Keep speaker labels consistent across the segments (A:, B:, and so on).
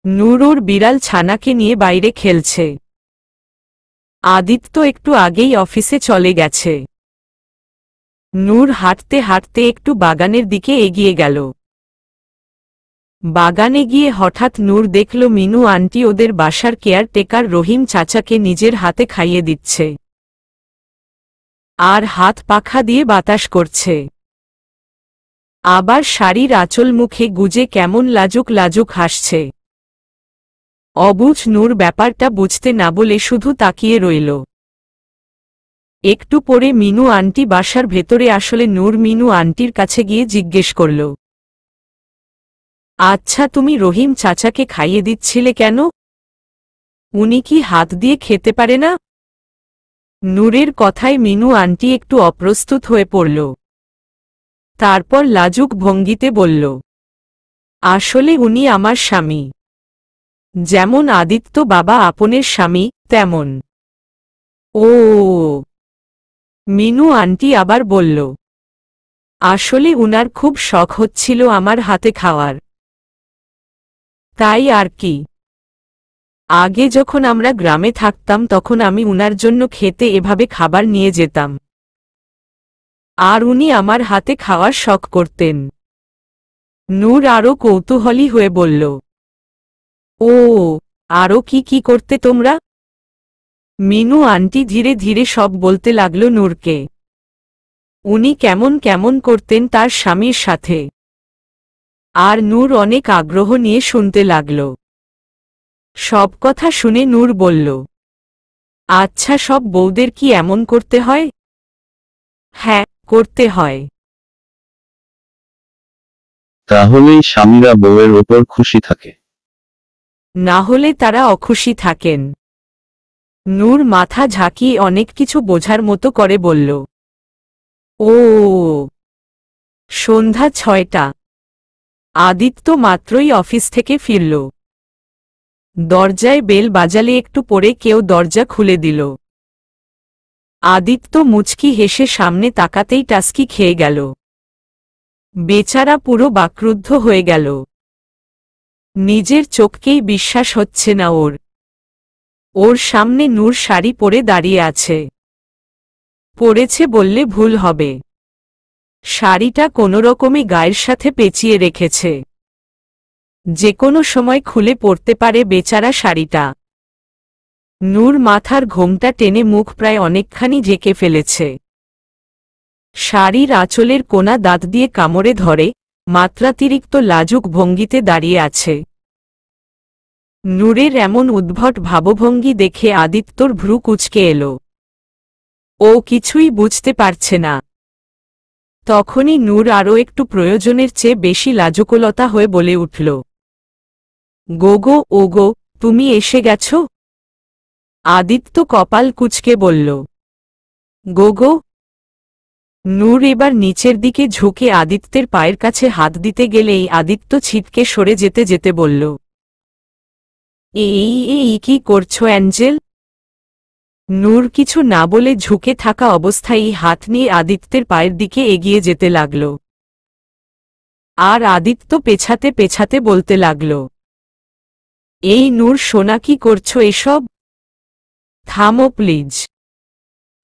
A: নূর ওর বিড়াল ছানাকে নিয়ে বাইরে খেলছে। আদিত্য একটু আগেই অফিসে চলে গেছে। নূর হাঁটতে হাঁটতে একটু বাগানের দিকে এগিয়ে গেল। বাগানে গিয়ে হঠাৎ নূর দেখল মিনু আন্টি ওদের বাসার কেয়ারটেকার রহিম চাচাকে নিজের হাতে খাইয়ে দিচ্ছে আর হাত পাখা দিয়ে বাতাস করছে। আবার শাড়ির আঁচল মুখে গুজে কেমন লাজুক লাজুক হাসছে। অবুঝ নূর ব্যাপারটা বুঝতে না বলে শুধু তাকিয়ে রইল। একটু পরে মিনু আন্টি বাসার ভেতরে আসলে নূর মিনু আন্টির কাছে গিয়ে জিজ্ঞেস করল, আচ্ছা তুমি রহিম চাচাকে খাইয়ে দিচ্ছিলে কেন? উনি কি হাত দিয়ে খেতে পারে না? নূরের কথায় মিনু আন্টি একটু অপ্রস্তুত হয়ে পড়ল। তারপর লাজুক ভঙ্গিতে বলল, আসলে উনি আমার স্বামী। যেমন আদিত্য বাবা আপনের স্বামী তেমন। ও, মিনু আন্টি আবার বলল, আসলে উনার খুব শখ হচ্ছিল আমার হাতে খাওয়ার। তাই আর কি। আগে যখন আমরা গ্রামে থাকতাম তখন আমি উনার জন্য খেতে এভাবে খাবার নিয়ে যেতাম আর উনি আমার হাতে খাওয়ার শখ করতেন। নূর আরও কৌতূহলী হয়ে বলল, ও, আরও কি কি করতে তোমরা? মিনু আন্টি ধীরে ধীরে সব বলতে লাগল নূরকে। উনি কেমন কেমন করতেন তার স্বামীর সাথে। আর নূর অনেক আগ্রহ নিয়ে শুনতে লাগল। সব কথা শুনে নূর বলল, আচ্ছা সব বউদের কি এমন করতে হয়? হ্যাঁ, করতে হয়।
B: তাহলেই স্বামীরা বউয়ের ওপর খুশি থাকে।
A: না হলে তারা অখুশি থাকেন। নূর মাথা ঝাঁকিয়ে অনেক কিছু বোঝার মতো করে বলল, ও। সন্ধ্যা ৬টা। আদিত্য মাত্রই অফিস থেকে ফিরল। দরজায় বেল বাজালে একটু পরে কেউ দরজা খুলে দিল। আদিত্য মুচকি হেসে সামনে তাকাতেই টাস্কি খেয়ে গেল। বেচারা পুরো বাকরুদ্ধ হয়ে গেল। নিজের চোখকেই বিশ্বাস হচ্ছে না ওর। ওর সামনে নূর শাড়ি পরে দাঁড়িয়ে আছে। পরেছে বললে ভুল হবে। শাড়িটা কোনোরকমে গায়ের সাথে পেঁচিয়ে রেখেছে। যে কোনো সময় খুলে পড়তে পারে বেচারা শাড়িটা। নূর মাথার ঘোমটা টেনে মুখ প্রায় অনেকখানি ঢেকে ফেলেছে। শাড়ির আঁচলের কোনা দাঁত দিয়ে কামড়ে ধরে মাত্রাতিরিক্ত লাজুক ভঙ্গিতে দাঁড়িয়ে আছে। নূরের এমন উদ্ভট ভাবভঙ্গি দেখে আদিত্যর ভ্রু কুঁচকে এল। ও কিছুই বুঝতে পারছে না। তখনই নূর আরও একটু প্রয়োজনের চেয়ে বেশি লাজুকলতা হয়ে বলে উঠল, গোগো ওগো, তুমি এসে গেছ? আদিত্য কপাল কুঁচকে বলল, গোগো। নূর এবার নিচের দিকে ঝুঁকে আদিত্যের পায়ের কাছে হাত দিতে গেলেই আদিত্য ছিটকে সরে যেতে যেতে বলল, এই কি করছো অ্যাঞ্জেল? নূর কিছু না বলে ঝুঁকে থাকা অবস্থায় হাত নিয়ে আদিত্যের পায়ের দিকে এগিয়ে যেতে লাগল। আর আদিত্য পেছাতে পেছাতে বলতে লাগল, এই নূর সোনা কি করছো এসব? থামো প্লিজ।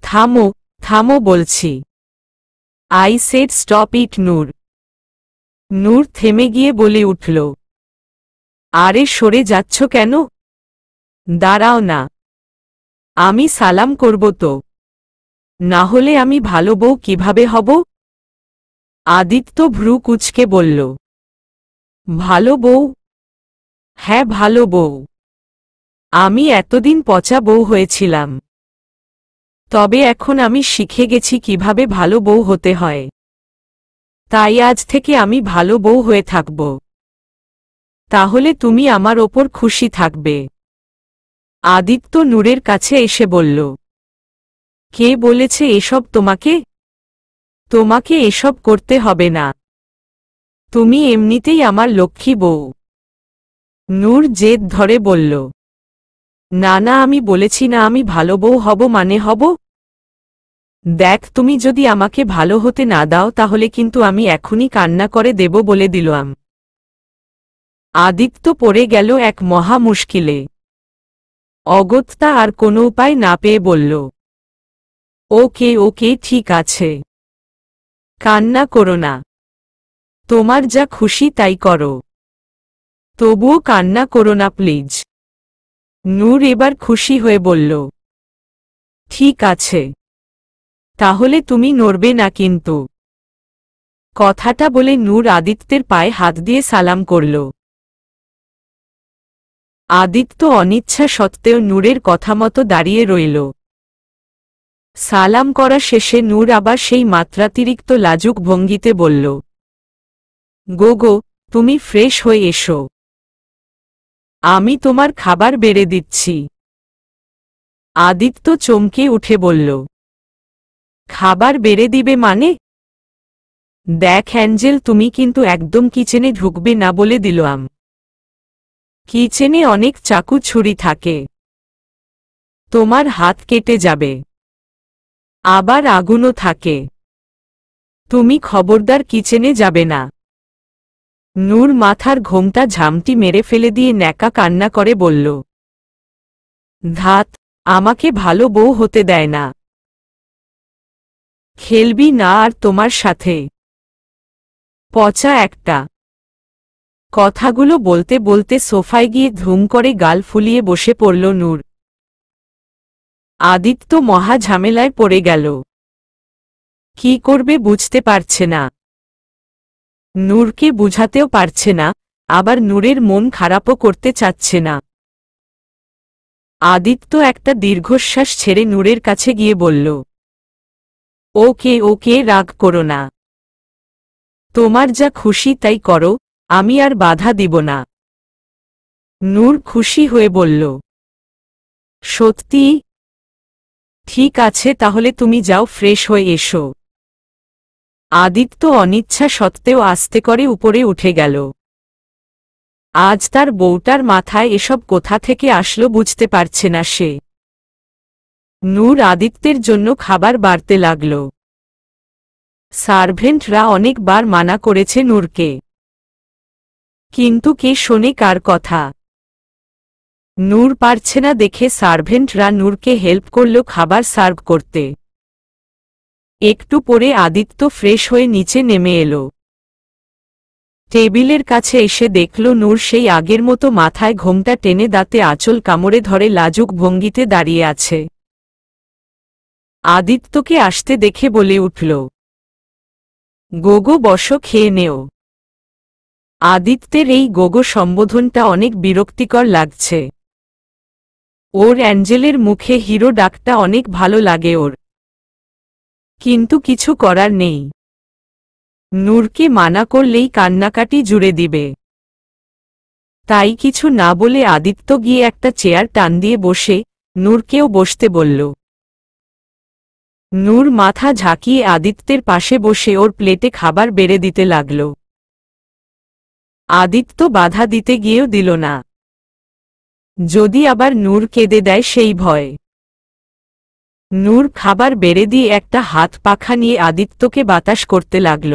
A: থামো, থামো বলছি। আই সেড স্টপ ইট নূর। নূর থেমে গিয়ে বলে উঠল, আরে সরে যাচ্ছ কেন? দাঁড়াও না। আমি সালাম করব তো। না হলে আমি ভালো বউ কিভাবে হব? আদিত্য ভ্রু কুঁচকে বলল, ভালো বউ? হ্যাঁ ভালো বউ। আমি এতদিন পচা বউ হয়েছিলাম। তবে এখন আমি শিখে গেছি কিভাবে ভালো বউ হতে হয়। তাই আজ থেকে আমি ভালো বউ হয়ে থাকব। তাহলে তুমি আমার ওপর খুশি থাকবে। আদিত্য নূরের কাছে এসে বলল, কে বলেছে এসব তোমাকে? তোমাকে এসব করতে হবে না। তুমি এমনিতেই আমার লক্ষ্মী বউ। নূর জেদ ধরে বলল, না না, আমি বলেছি না আমি ভালো বউ হব মানে হব। দেখ, তুমি যদি আমাকে ভালো হতে না দাও তাহলে কিন্তু আমি এখনই কান্না করে দেব বলে দিলাম। আদিত্য পড়ে গেল এক মহা মুশকিলে। অগত্যা আর কোনো উপায় না পেয়ে বলল, ওকে ওকে, ঠিক আছে, কান্না করো না, তোমার যা খুশি তাই করো, তবুও কান্না করো না প্লিজ। নূর এবার খুশি হয়ে বলল, ঠিক আছে, তাহলে তুমি নড়বে না কিন্তু। কথাটা বলে নূর আদিত্যের পায়ে হাত দিয়ে সালাম করল। আদিত্য অনিচ্ছা সত্ত্বেও নূরের কথা মতো দাঁড়িয়ে রইল। সালাম করা শেষে নূর আবার সেই মাত্রাতিরিক্ত লাজুক ভঙ্গিতে বলল, গোগো, তুমি ফ্রেশ হয়ে এসো, আমি তোমার খাবার বেড়ে দিচ্ছি। আদিত্য চমকে উঠে বলল, খাবার বেড়ে দিবে মানে? দেখ অ্যাঞ্জেল, তুমি কিন্তু একদম কিচেনে ঢুকবে না বলে দিলাম। কিচেনে অনেক চাকু ছুরি থাকে, তোমার হাত কেটে যাবে, আবার আগুনও থাকে, তুমি খবরদার কিচেনে যাবে না। নূর মাথার ঘোমটা ঝামটি মেরে ফেলে দিয়ে ন্যাকা কান্না করে বলল, ধাত, আমাকে ভালো বউ হতে দেয় না, খেলবি না আর তোমার সাথে, পচা একটা। কথাগুলো বলতে বলতে সোফায় গিয়ে ধুম করে গাল ফুলিয়ে বসে পড়ল নূর। আদিত্য মহা ঝামেলায় পড়ে গেল, কি করবে বুঝতে পারছে না। নূরকে বুঝাতেও পারছে না, আবার নূরের মন খারাপও করতে চাচ্ছে না। আদিত্য একটা দীর্ঘশ্বাস ছেড়ে নূরের কাছে গিয়ে বলল, ওকে ওকে, রাগ করো না, তোমার যা খুশি তাই করো, আমি আর বাধা দিব না। নূর খুশি হয়ে বলল, সত্যি? ঠিক আছে, তাহলে তুমি যাও, ফ্রেশ হয়ে এসো। আদিত্য অনিচ্ছা সত্ত্বেও আস্তে করে উপরে উঠে গেল। আজ তার বউটার মাথায় এসব কোথা থেকে আসলো বুঝতে পারছে না সে। নূর আদিত্যের জন্য খাবার বাড়তে লাগল। সার্ভেন্টরা অনেকবার মানা করেছে নূরকে, কিন্তু কে শোনে কার কথা। নূর পারছে না দেখে সার্ভেন্টরা নূরকে হেল্প করল খাবার সার্ভ করতে। একটু পরে আদিত্য ফ্রেশ হয়ে নিচে নেমে এলো। টেবিলের কাছে এসে দেখল নূর সেই আগের মতো মাথায় ঘোমটা টেনে দাঁতে আঁচল কামড়ে ধরে লাজুক ভঙ্গিতে দাঁড়িয়ে আছে। আদিত্যকে আসতে দেখে বলে উঠল, গোগো, বসো, খেয়ে নেও। আদিত্যের এই গোগো সম্বোধনটা অনেক বিরক্তিকর লাগছে। ওর অ্যাঞ্জেলের মুখে হিরো ডাকটা অনেক ভালো লাগে ওর, কিন্তু কিছু করার নেই। নূরকে মানা করলেই কান্নাকাটি জুড়ে দিবে। তাই কিছু না বলে আদিত্য গিয়ে একটা চেয়ার টান দিয়ে বসে নূরকেও বসতে বলল। নূর মাথা ঝাঁকিয়ে আদিত্যের পাশে বসে ওর প্লেটে খাবার বেড়ে দিতে লাগল। আদিত্য বাধা দিতে গিয়েও দিল না, যদি আবার নূর কেঁদে দেয় সেই ভয়। নূর খাবার বেড়ে দিয়ে একটা হাত পাখা নিয়ে আদিত্যকে বাতাস করতে লাগল।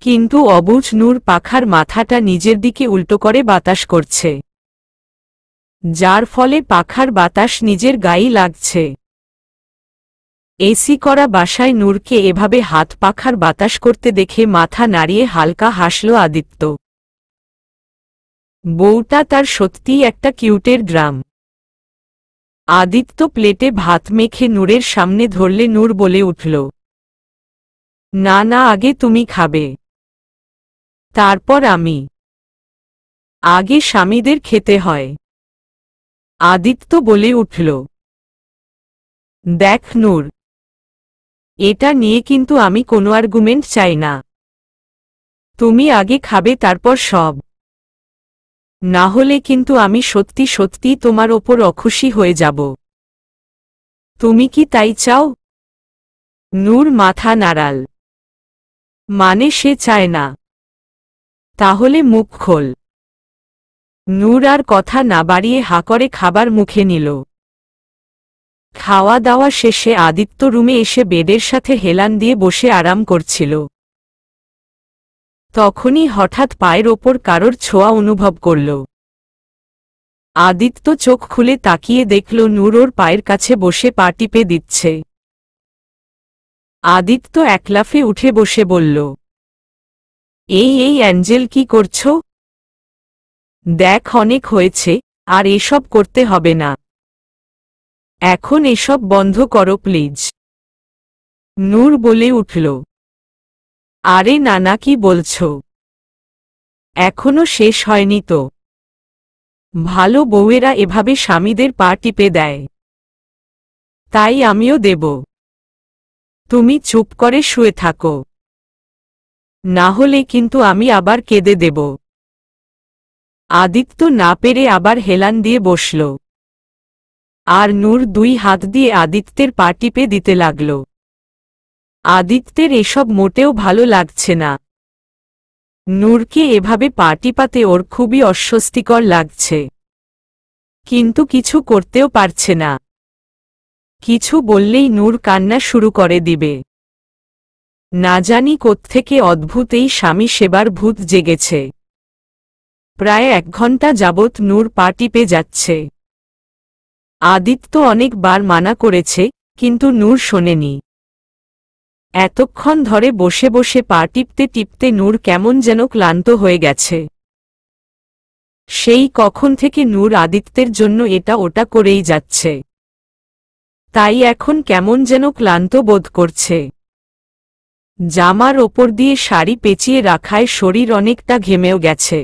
A: কিন্তু অবুঝ নূর পাখার মাথাটা নিজের দিকে উল্টো করে বাতাস করছে, যার ফলে পাখার বাতাস নিজের গায়ে লাগছে। এসি করা বাসায় নূরকে এভাবে হাত পাখার বাতাস করতে দেখে মাথা নাড়িয়ে হালকা হাসল আদিত্য। বউটা তার সত্যিই একটা কিউটের ড্রাম। আদিত্য প্লেটে ভাত মেখে নূরের সামনে ধরলে নূর বলে উঠল, না না, আগে তুমি খাবে, তারপর আমি। আগে স্বামীদের খেতে হয়। আদিত্য বলে উঠল, দেখ নূর, এটা নিয়ে কিন্তু আমি কোনো আর্গুমেন্ট চাই না। তুমি আগে খাবে, তারপর সব। না হলে কিন্তু আমি সত্যি সত্যি তোমার ওপর অখুশি হয়ে যাব। তুমি কি তাই চাও? নূর মাথা নাড়াল, মানে সে চায় না? তাহলে মুখ খোল। নূর আর কথা না বাড়িয়ে হা করে খাবার মুখে নিল। খাওয়া দাওয়া শেষে আদিত্য রুমে এসে বেডের সাথে হেলান দিয়ে বসে আরাম করছিল। তখনই হঠাৎ পায়ের ওপর কারোর ছোঁয়া অনুভব করল। আদিত্য চোখ খুলে তাকিয়ে দেখল নূর ওর পায়ের কাছে বসে পা টিপে দিচ্ছে। আদিত্য এক লাফে উঠে বসে বলল, এই অ্যাঞ্জেল, কি করছো? দেখ, অনেক হয়েছে, আর এসব করতে হবে না। এখন এসব বন্ধ করো প্লিজ। নূর বলে উঠল, আরে নানা, কি বলছো? এখনো শেষ হয়নি তো। ভালো বউয়েরা এভাবে স্বামীদের পা টিপে দেয়, তাই আমিও দেব। তুমি চুপ করে শুয়ে থাকো, না হলে কিন্তু আমি আবার কেঁদে দেব। আদিত্য না পেরে আবার হেলান দিয়ে বসল, আর নূর দুই হাত দিয়ে আদিত্যের পা টিপে দিতে লাগল। আদিত্যের এসব মোটেও ভালো লাগছে না। নূরকে এভাবে পা টিপাতে ওর খুবই অস্বস্তিকর লাগছে, কিন্তু কিছু করতেও পারছে না। কিছু বললেই নূর কান্না শুরু করে দিবে। না জানি কোত্থেকে অদ্ভুত এই স্বামী সেবার ভূত জেগেছে। প্রায় 1 ঘন্টা যাবৎ নূর পা টিপে যাচ্ছে। আদিত্য অনেকবার মানা করেছে, কিন্তু নূর শোনেনি। এতক্ষণ ধরে বসে বসে পা টিপতে টিপতে নূর কেমন যেন ক্লান্ত হয়ে গেছে। সেই কখন থেকে নূর আদিত্যের জন্য এটা ওটা করেই যাচ্ছে, তাই এখন কেমন যেন ক্লান্ত বোধ করছে। জামার ওপর দিয়ে শাড়ি পেঁচিয়ে রাখায় শরীর অনেকটা ঘেমেও গেছে।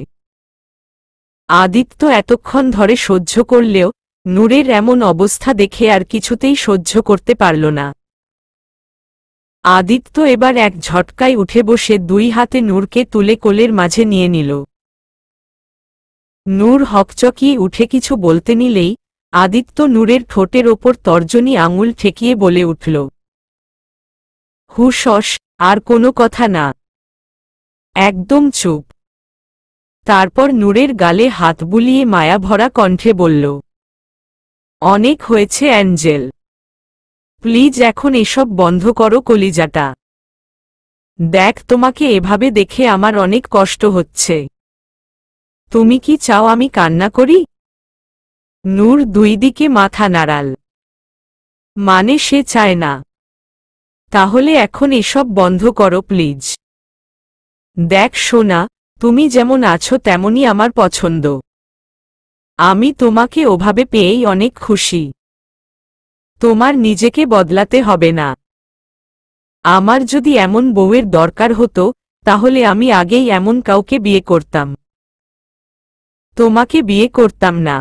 A: আদিত্য এতক্ষণ ধরে সহ্য করলেও নূরের এমন অবস্থা দেখে আর কিছুতেই সহ্য করতে পারল না। আদিত্য এবার এক ঝটকায় উঠে বসে 2 হাতে নূরকে তুলে কোলের মাঝে নিয়ে নিল। নূর হকচকিয়ে উঠে কিছু বলতে নিলেই আদিত্য নূরের ঠোঁটের ওপর তর্জনী আঙুল ঠেকিয়ে বলে উঠল, হুশস, আর কোনো কথা না, একদম চুপ। তারপর নূরের গালে হাত বুলিয়ে মায়াভরা কণ্ঠে বলল, অনেক হয়েছে অ্যাঞ্জেল, প্লিজ এখন এসব বন্ধ করো কলিজাটা। দেখ, তোমাকে এভাবে দেখে আমার অনেক কষ্ট হচ্ছে। তুমি কি চাও আমি কান্না করি? নূর 2 দিকে মাথা নাড়াল, মানে সে চায় না। তাহলে এখন এসব বন্ধ করো প্লিজ। দেখ সোনা, তুমি যেমন আছো তেমনই আমার পছন্দ। আমি তোমাকে ওভাবে পেয়েই অনেক খুশি। তোমার নিজেকে বদলাতে হবে না। আমার যদি এমন বউয়ের দরকার হতো, তাহলে আমি আগেই এমন কাউকে বিয়ে করতাম। তোমাকে বিয়ে করতাম না।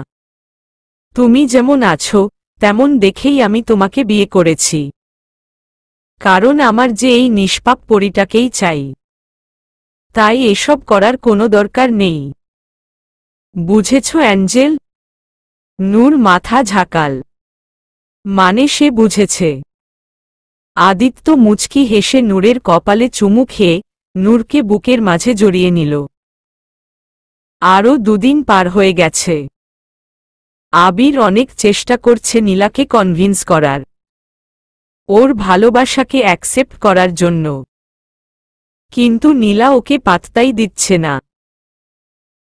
A: তুমি যেমন আছো তেমন দেখেই আমি তোমাকে বিয়ে করেছি। কারণ আমার যে এই নিষ্পাপ পরীটাকেই চাই। তাই এসব করার কোনো দরকার নেই। বুঝেছ অ্যাঞ্জেল? নূর মাথা ঝাঁকাল, মানে সে বুঝেছে। আদিত্য মুচকি হেসে নূরের কপালে চুমু খেয়ে নূরকে বুকের মাঝে জড়িয়ে নিল। আরও 2 দিন পার হয়ে গেছে। আবির অনেক চেষ্টা করছে নীলাকে কনভিন্স করার, ওর ভালোবাসাকে অ্যাকসেপ্ট করার জন্য, কিন্তু নীলা ওকে পাত্তাই দিচ্ছে না।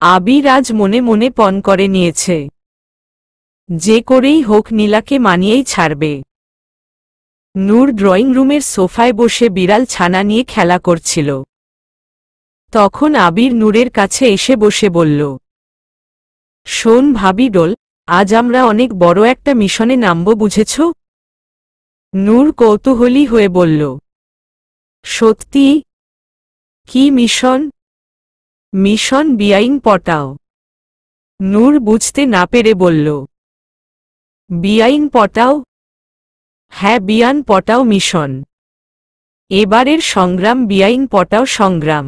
A: আবির আজ মনে মনে পণ করে নিয়েছে, যে করেই হোক নীলাকে মানিয়েই ছাড়বে। নূর ড্রয়িং রুমের সোফায় বসে বিড়াল ছানা নিয়ে খেলা করছিল। তখন আবির নূরের কাছে এসে বসে বলল, শোন ভাবি ডোল, আজ আমরা অনেক বড় একটা মিশনে নামব, বুঝেছ? নূর কৌতূহলী হয়ে বলল, সত্যি? কি মিশন? মিশন বিয়াইন পটাও। নূর বুঝতে না পেরে বলল, বিয়াইন পটাও? হ্যাঁ, বিয়ান পটাও মিশন। এবারের সংগ্রাম বিয়াইন পটাও সংগ্রাম।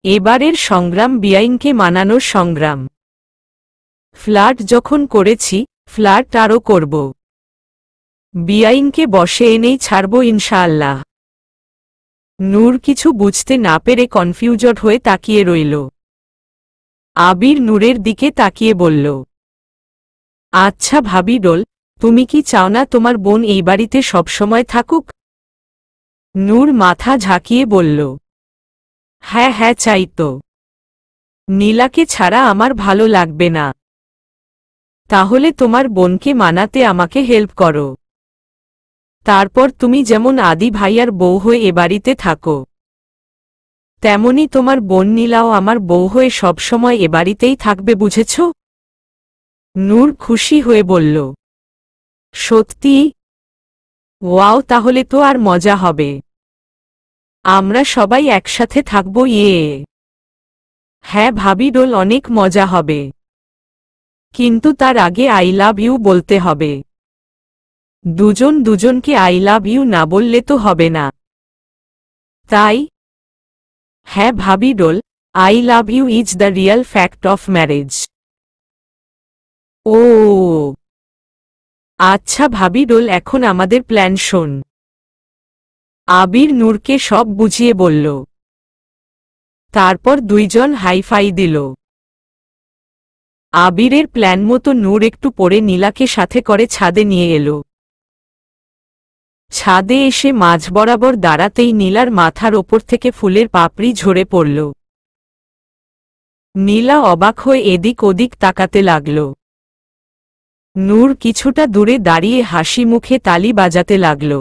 A: এবারের সংগ্রাম বিয়াইনকে মানানোর সংগ্রাম। ফ্লার্ট যখন করেছি, ফ্লার্ট আরও করব। বিয়াইনকে বশে এনেই ছাড়ব ইনশাআল্লাহ। নূর কিছু বুঝতে না পেরে কনফিউজড হয়ে তাকিয়ে রইল। আবির নূরের দিকে তাকিয়ে বলল, আচ্ছা ভাবি ডোল, তুমি কি চাও না তোমার বোন এই বাড়িতে সবসময় থাকুক? নূর মাথা ঝাঁকিয়ে বলল, হ্যাঁ হ্যাঁ চাই তো। নীলাকে ছাড়া আমার ভালো লাগবে না। তাহলে তোমার বোনকে মানাতে আমাকে হেল্প করো। তারপর তুমি যেমন আদি ভাইয়ার বউ হয়ে এ বাড়িতে থাকো, তেমনি তোমার বোন নীলাও আমার বউ হয়ে সবসময় এ বাড়িতেই থাকবে, বুঝেছ? নূর খুশি হয়ে বলল, সত্যি? ওয়াও, তাহলে তো আর মজা হবে। আমরা সবাই একসাথে থাকব। হ্যাঁ ভাবি ডোল, অনেক মজা হবে। কিন্তু তার আগে আই লাভ ইউ বলতে হবে। দুজন দুজনকে আই লাভ ইউ না বললে তো হবে না, তাই? হ্যাঁ ভাবি ডোল, I love you is the real fact of marriage. ও আচ্ছা ভাবি ডোল, এখন আমাদের প্ল্যান শোন। আবির নূরকে সব বুঝিয়ে বলল। তারপর দুইজন হাইফাই দিল। আবিরের প্ল্যান মতো নূর একটু পরে নীলাকে সাথে করে ছাদে নিয়ে এলো। ছাদে এসে মাঝ বরাবর দাঁড়াতেই নীলার মাথার ওপর থেকে ফুলের পাপড়ি ঝরে পড়ল। নীলা অবাক হয়ে এদিক ওদিক তাকাতে লাগল। নূর কিছুটা দূরে দাঁড়িয়ে হাসি মুখে তালি বাজাতে লাগল।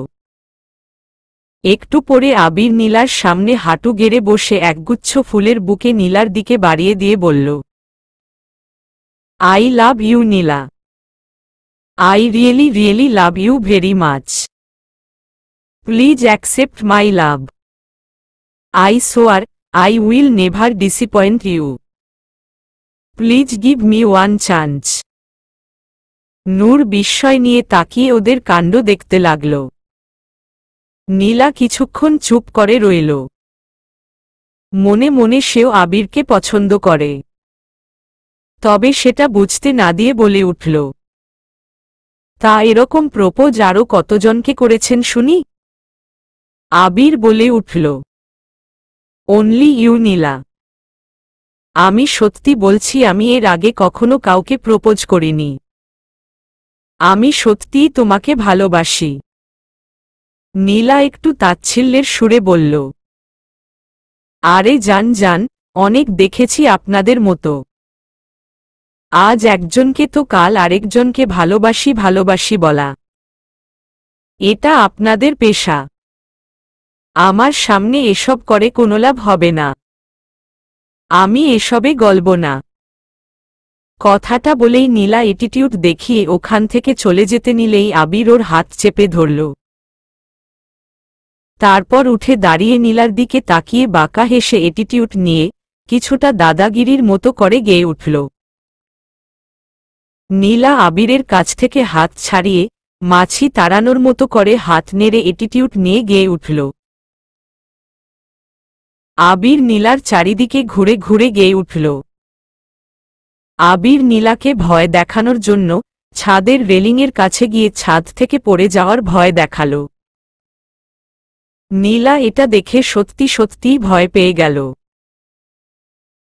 A: একটু পরে আবির নীলার সামনে হাঁটু গেড়ে বসে একগুচ্ছ ফুলের বুকে নীলার দিকে বাড়িয়ে দিয়ে বলল, I love you Nila. I really really love you very much. Please accept my love. I swear I will never disappoint you. Please give me one chance. Noor বিস্ময় নিয়ে তাকিয়ে ওদের কাণ্ড দেখতে লাগল। নীলা কিছুক্ষণ চুপ করে রইল। মনে মনে সেও আবিরকে পছন্দ করে, তবে সেটা বুঝতে না দিয়ে বলে উঠল, তা এরকম প্রপোজ আরও কতজনকে করেছেন শুনি? আবির বলে উঠল, অনলি ইউ নীলা। আমি সত্যি বলছি, আমি এর আগে কখনো কাউকে প্রপোজ করিনি। আমি সত্যিই তোমাকে ভালোবাসি। নীলা একটু তাচ্ছিল্যের সুরে বলল, আরে যান যান, অনেক দেখেছি আপনাদের মতো। আজ একজনকে তো কাল আরেকজনকে ভালোবাসি ভালোবাসি বলা, এটা আপনাদের পেশা। আমার সামনে এসব করে কোনো লাভ হবে না। আমি এসবে গলব না। কথাটা বলেই নীলা অ্যাটিটিউড দেখিয়ে ওখান থেকে চলে যেতে নিলেই আবির ওর হাত চেপে ধরল। তারপর উঠে দাঁড়িয়ে নীলার দিকে তাকিয়ে বাঁকা হেসে অ্যাটিটিউড নিয়ে কিছুটা দাদাগিরির মতো করে গেয়ে উঠল। নীলা আবিরের কাছ থেকে হাত ছাড়িয়ে মাছি তাড়ানোর মতো করে হাত নেড়ে অ্যাটিটিউড নিয়ে গেয়ে উঠল। আবির নীলার চারিদিকে ঘুরে ঘুরে গেয়ে উঠল। আবির নীলাকে ভয় দেখানোর জন্য ছাদের রেলিংয়ের কাছে গিয়ে ছাদ থেকে পড়ে যাওয়ার ভয় দেখাল। নীলা এটা দেখে সত্যি সত্যিই ভয় পেয়ে গেল।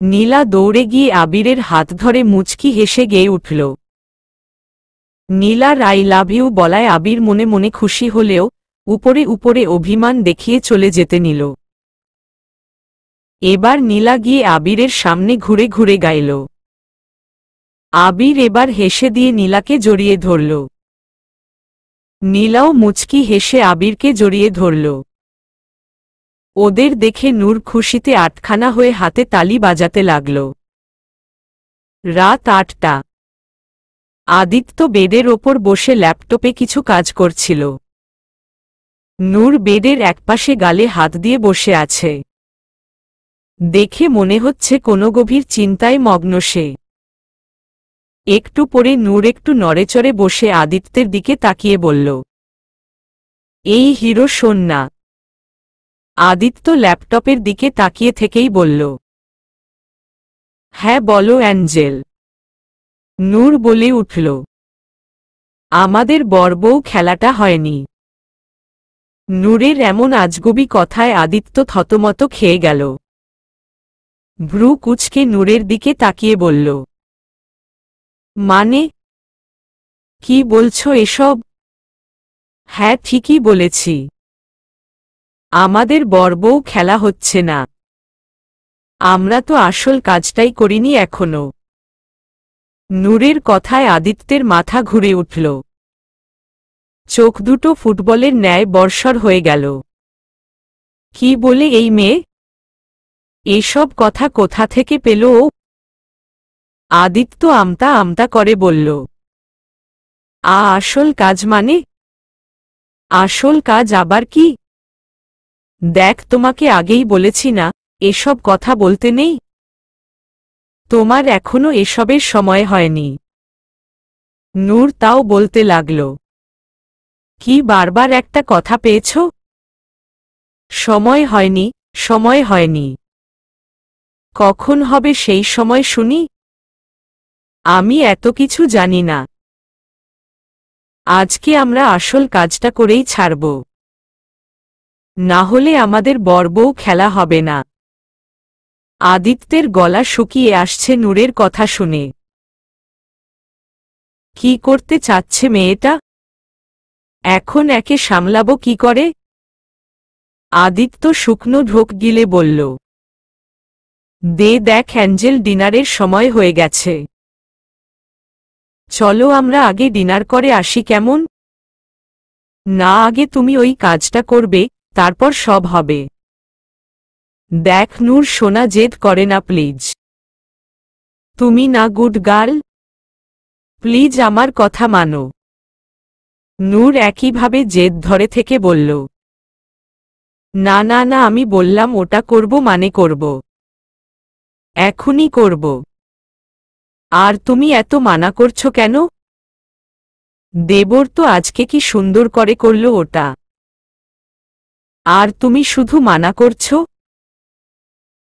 A: নীলা দৌড়ে গিয়ে আবিরের হাত ধরে মুচকি হেসে গেয়ে উঠল। নীলার আই লাভ ইউ বলায় আবির মনে মনে খুশি হলেও উপরে উপরে অভিমান দেখিয়ে চলে যেতে নিল। এবার নীলা গিয়ে আবিরের সামনে ঘুরে ঘুরে গাইল। আবির এবার হেসে দিয়ে নীলাকে জড়িয়ে ধরল। নীলাও মুচকি হেসে আবিরকে জড়িয়ে ধরল। ওদের দেখে নূর খুশিতে আটখানা হয়ে হাতে তালি বাজাতে লাগল। রাত ৮টা। আদিত্য বেডের ওপর বসে ল্যাপটপে কিছু কাজ করছিল। নূর বেডের একপাশে গালে হাত দিয়ে বসে আছে। দেখে মনে হচ্ছে কোনো গভীর চিন্তায় মগ্ন সে। একটু পরে নূর একটু নড়েচড়ে বসে আদিত্যের দিকে তাকিয়ে বলল, এই হিরো শোন না। আদিত্য ল্যাপটপের দিকে তাকিয়ে থেকেই বলল, হ্যাঁ বলো অ্যাঞ্জেল। নূর বলে উঠল, আমাদের বরবউ খেলাটা হয়নি। নূরের এমন আজগুবি কথায় আদিত্য থতমত খেয়ে গেল। ভ্রু কুঁচকে নূরের দিকে তাকিয়ে বলল, মানে কি বলছো এসব? হ্যাঁ ঠিকই বলেছি, আমাদের বরবউ খেলা হচ্ছে না। আমরা তো আসল কাজটাই করিনি এখনো। নূরের কথায় আদিত্যের মাথা ঘুরে উঠল। চোখ দুটো ফুটবলের ন্যায় বর্ষর হয়ে গেল। কি বলে এই মেয়ে? এসব কথা কোথা থেকে পেল ও? আদিত্য আমতা আমতা করে বলল, আসল কাজ মানে? আসল কাজ আবার কি? দেখ, তোমাকে আগেই বলেছি না, এসব কথা বলতে নেই। তোমার এখনো এসবের সময় হয়নি। নূর তাও বলতে লাগল, কি বারবার একটা কথা পেয়েছ? সময় হয়নি, সময় হয়নি। কখন হবে সেই সময় শুনি? আমি এত কিছু জানি না। আজকে আমরা আসল কাজটা করেই ছাড়ব, না হলে আমাদের বরবউ খেলা হবে না। আদিত্যের গলা শুকিয়ে আসছে নূরের কথা শুনে। কি করতে চাচ্ছে মেয়েটা? এখন একে সামলাবো কি করে? আদিত্য শুকনো ঢোক গিলে বলল, দেখ অ্যাঞ্জেল, ডিনারের সময় হয়ে গেছে। চলো আমরা আগে ডিনার করে আসি, কেমন? না, আগে তুমি ওই কাজটা করবে, তারপর সব হবে। দেখ নূর সোনা, জেদ করে না প্লিজ। তুমি না গুড গার্ল? প্লিজ আমার কথা মানো। নূর একইভাবে জেদ ধরে থেকে বলল, না না না, আমি বললাম ওটা করব মানে করব, এখনই করব। আর তুমি এত মানা করছো কেন? দেবর তো আজকে কি সুন্দর করে করল ওটা, আর তুমি শুধু মানা করছো?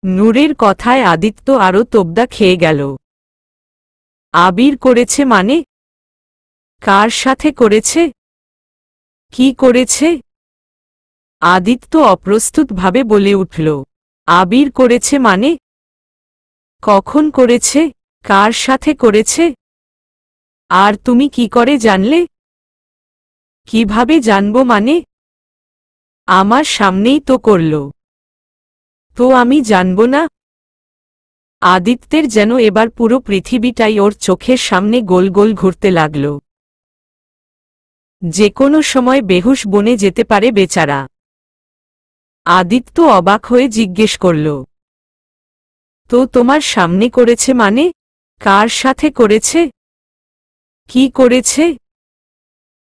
A: নূরের কথায় আদিত্য আরো তোবদা খেয়ে গেল। আবির করেছে মানে? কার সাথে করেছে? কি করেছে? আদিত্য অপ্রস্তুতভাবে বলে উঠল, আবির করেছে মানে? কখন করেছে? কার সাথে করেছে? আর তুমি কি করে জানলে? কিভাবে জানবো মানে? আমার সামনেই তো করল, তো আমি জানব না? আদিত্যের যেন এবার পুরো পৃথিবীটাই ওর চোখের সামনে গোল গোল ঘুরতে লাগল। যে কোনো সময় বেহুশ বনে যেতে পারে বেচারা। আদিত্য অবাক হয়ে জিজ্ঞেস করল, তো তোমার সামনে করেছে মানে? কার সাথে করেছে? কি করেছে?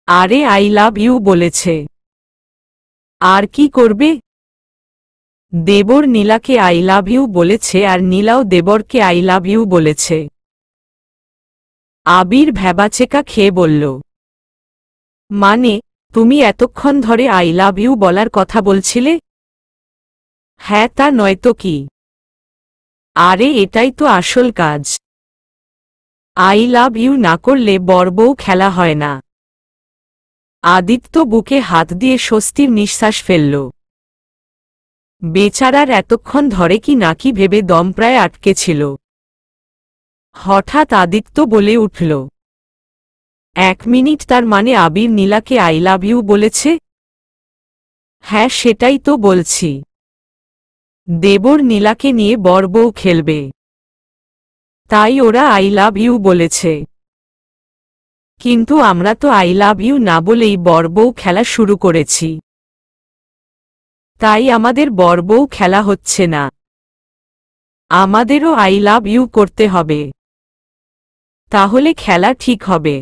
A: আরে আই লাভ ইউ বলেছে। আর কি করবে? দেবর নীলাকে আই লাভ ইউ বলেছে, আর নীলাও দেবরকে আই লাভ ইউ বলেছে। আবির ভ্যাবাচেকা খেয়ে বলল, মানে তুমি এতক্ষণ ধরে আই লাভ ইউ বলার কথা বলছিলে? হ্যাঁ, তা নয়তো কি? আরে এটাই তো আসল কাজ। আই লাভ ইউ না করলে বরবউ খেলা হয় না। আদিত্য বুকে হাত দিয়ে স্বস্তির নিঃশ্বাস ফেলল। বেচারার এতক্ষণ ধরে কি নাকি ভেবে দম প্রায় আটকে ছিল। হঠাৎ আদিত্য বলে উঠল, 1 মিনিট, তার মানে আবির নীলাকে আই লাভ ইউ বলেছে? হ্যাঁ, সেটাই তো বলছি। দেবর নীলাকে নিয়ে বরবউ খেলবে, তাই ওরা আই লাভ ইউ বলেছে। কিন্তু আমরা তো আই লাভ ইউ না বলেই বরবউ খেলা শুরু করেছি, তাই আমাদের বরবউ খেলা হচ্ছে না। আমাদেরও আই লাভ ইউ করতে হবে, তাহলে খেলা ঠিক হবে।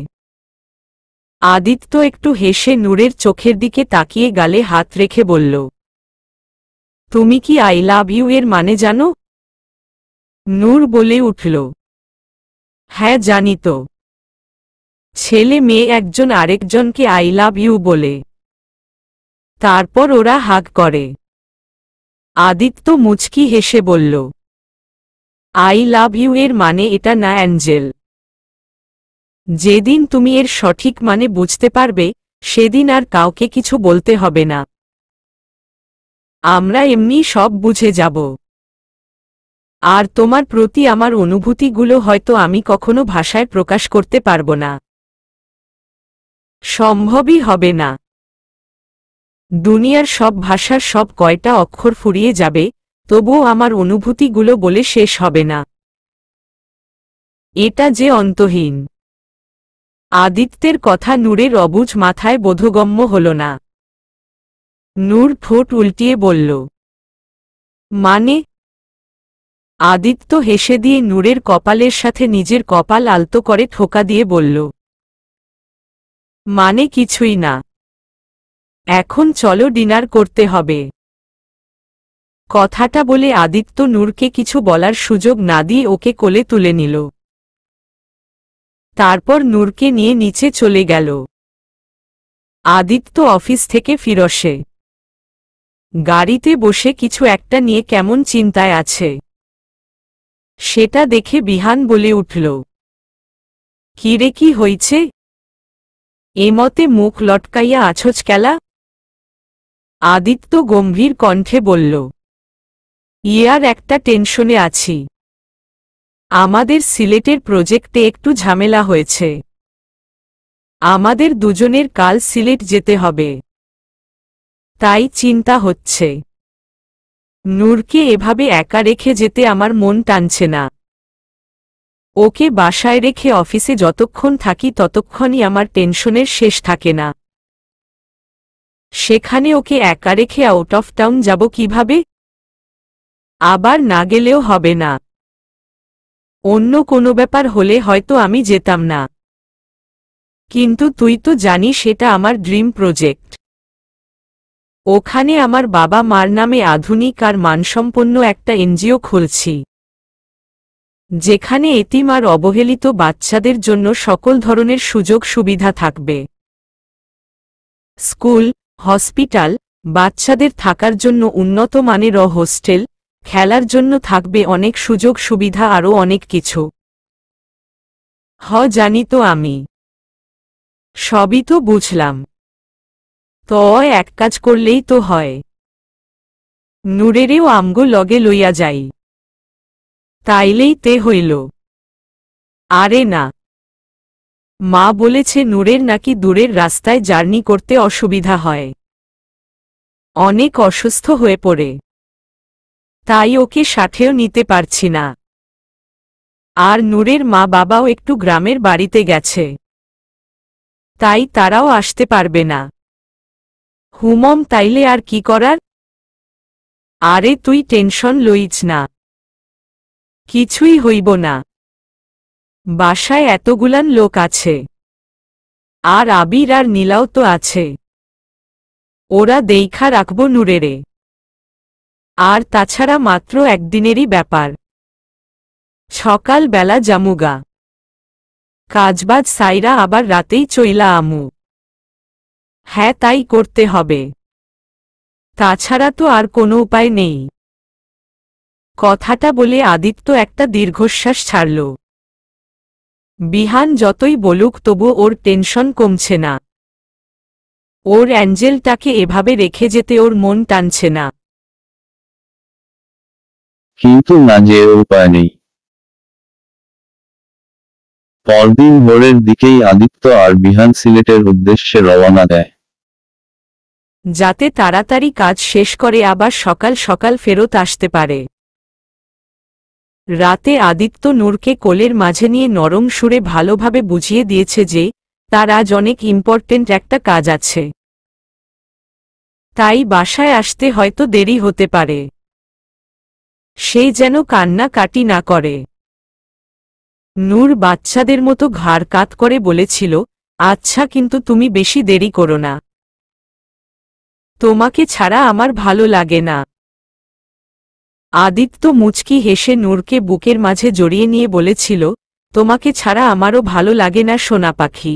A: আদিত্য একটু হেসে নূরের চোখের দিকে তাকিয়ে গালে হাত রেখে বলল, তুমি কি আই লাভ ইউ এর মানে জানো? নূর বলে উঠল, হ্যাঁ জানি তো। ছেলে মেয়ে একজন আরেকজনকে আই লাভ ইউ বলে, তারপর ওরা হাগ করে। আদিত্য মুচকি হেসে বলল, আই লাভ ইউ এর মানে এটা না অ্যাঞ্জেল। যেদিন তুমি এর সঠিক মানে বুঝতে পারবে, সেদিন আর কাউকে কিছু বলতে হবে না। আমরা এমনি সব বুঝে যাব। আর তোমার প্রতি আমার অনুভূতিগুলো হয়তো আমি কখনো ভাষায় প্রকাশ করতে পারব না। সম্ভবই হবে না। দুনিয়ার সব ভাষার সব কয়টা অক্ষর ফুরিয়ে যাবে, তবুও আমার অনুভূতিগুলো বলে শেষ হবে না। এটা যে অন্তহীন। আদিত্যের কথা নূরের অবুঝ মাথায় বোধগম্য হল না। নূর ঠোঁট উল্টিয়ে বলল, মানে? আদিত্য হেসে দিয়ে নূরের কপালের সাথে নিজের কপাল আলতো করে ঠোকা দিয়ে বলল, মানে কিছুই না। এখন চলো ডিনার করতে হবে। কথাটা বলে আদিত্য নূরকে কিছু বলার সুযোগ না দিয়ে ওকে কোলে তুলে নিল। তারপর নূরকে নিয়ে নিচে চলে গেল। আদিত্য অফিস থেকে ফিরসে গাড়িতে বসে কিছু একটা নিয়ে কেমন চিন্তায় আছে। সেটা দেখে বিহান বলে উঠল, কিরে, কি হইছে? এমতে মুখ লটকাইয়া আছোছ কেলা? আদিত্য গম্ভীর কণ্ঠে বলল, ইয়ার একটা টেনশনে আছি। আমাদের সিলেটের প্রজেক্টে একটু ঝামেলা হয়েছে। আমাদের দুজনের কাল সিলেট যেতে হবে, তাই চিন্তা হচ্ছে। নূরকে এভাবে একা রেখে যেতে আমার মন টানছে না। ওকে বাসায় রেখে অফিসে যতক্ষণ থাকি ততক্ষণই আমার টেনশনের শেষ থাকে না। সেখানে ওকে একা রেখে আউট অফ টাউন যাব কিভাবে? আবার না গেলেও হবে না। অন্য কোনো ব্যাপার হলে হয়তো আমি যেতাম না, কিন্তু তুই তো জানিস সেটা আমার ড্রিম প্রজেক্ট। ওখানে আমার বাবা মার নামে আধুনিক আর মানসম্পন্ন একটা এনজিও খুলছি, যেখানে এতিম আর অবহেলিত বাচ্চাদের জন্য সকল ধরনের সুযোগ সুবিধা থাকবে। স্কুল, হসপিটাল, বাচ্চাদের থাকার জন্য উন্নত মানের হোস্টেল, খেলার জন্য থাকবে অনেক সুযোগ সুবিধা, আরও অনেক কিছু। জানি তো আমি। সবই তো বুঝলাম। তো এক কাজ করলেই তো হয়। নূরেরেও আমগো লগে লইয়া যাই, তাইলেই তে হইল। আরে না, মা বলেছে নূরের নাকি দূরের রাস্তায় জার্নি করতে অসুবিধা হয়, অনেক অসুস্থ হয়ে পড়ে। তাই ওকে সাথেও নিতে পারছি না। আর নূরের মা বাবাও একটু গ্রামের বাড়িতে গেছে, তাই তারাও আসতে পারবে না। হুমম, তাইলে আর কি করার? আরে তুই টেনশন লইছ না, কিছুই হইব না। বাসায় এতগুলান লোক আছে, আর আবির আর নীলাও তো আছে। ওরা দেইখা রাখব নূরেরে। আর তাছাড়া মাত্র একদিনেরই ব্যাপার। সকাল বেলা জামুগা, কাজবাজ সাইরা আবার রাতেই চইলা আমু। হ্যাঁ, তাই করতে হবে। তাছাড়া তো আর কোনো উপায় নেই। কথাটা বলে আদিত্য একটা দীর্ঘশ্বাস ছাড়ল। বিহান যতই বলুক তবু ওর টেনশন কমছে না। ওর অ্যাঞ্জেলটাকে এভাবে রেখে যেতে ওর মন টানছে না।
B: কিন্তু না যে উপায় নেই। পরদিন ভোরের দিকেই আদিত্য আর বিহান সিলেটের উদ্দেশ্যে রওনা দেয়,
A: যাতে তাড়াতাড়ি কাজ শেষ করে আবার সকাল সকাল ফেরত আসতে পারে। রাতে আদিত্য নূরকে কোলের মাঝে নিয়ে নরম সুরে ভালোভাবে বুঝিয়ে দিয়েছে যে তার আজ অনেক ইম্পর্টেন্ট একটা কাজ আছে, তাই বাসায় আসতে হয়তো দেরি হতে পারে। সেই যেন কান্না কাটি না করে। নূর বাচ্চাদের মতো ঘাড় কাত করে বলেছিল, আচ্ছা, কিন্তু তুমি বেশি দেরি করো না। তোমাকে ছাড়া আমার ভালো লাগে না। আদিত্য মুচকি হেসে নূরকে বুকের মাঝে জড়িয়ে নিয়ে বলেছিল, তোমাকে ছাড়া আমারও ভালো লাগে না সোনা পাখি।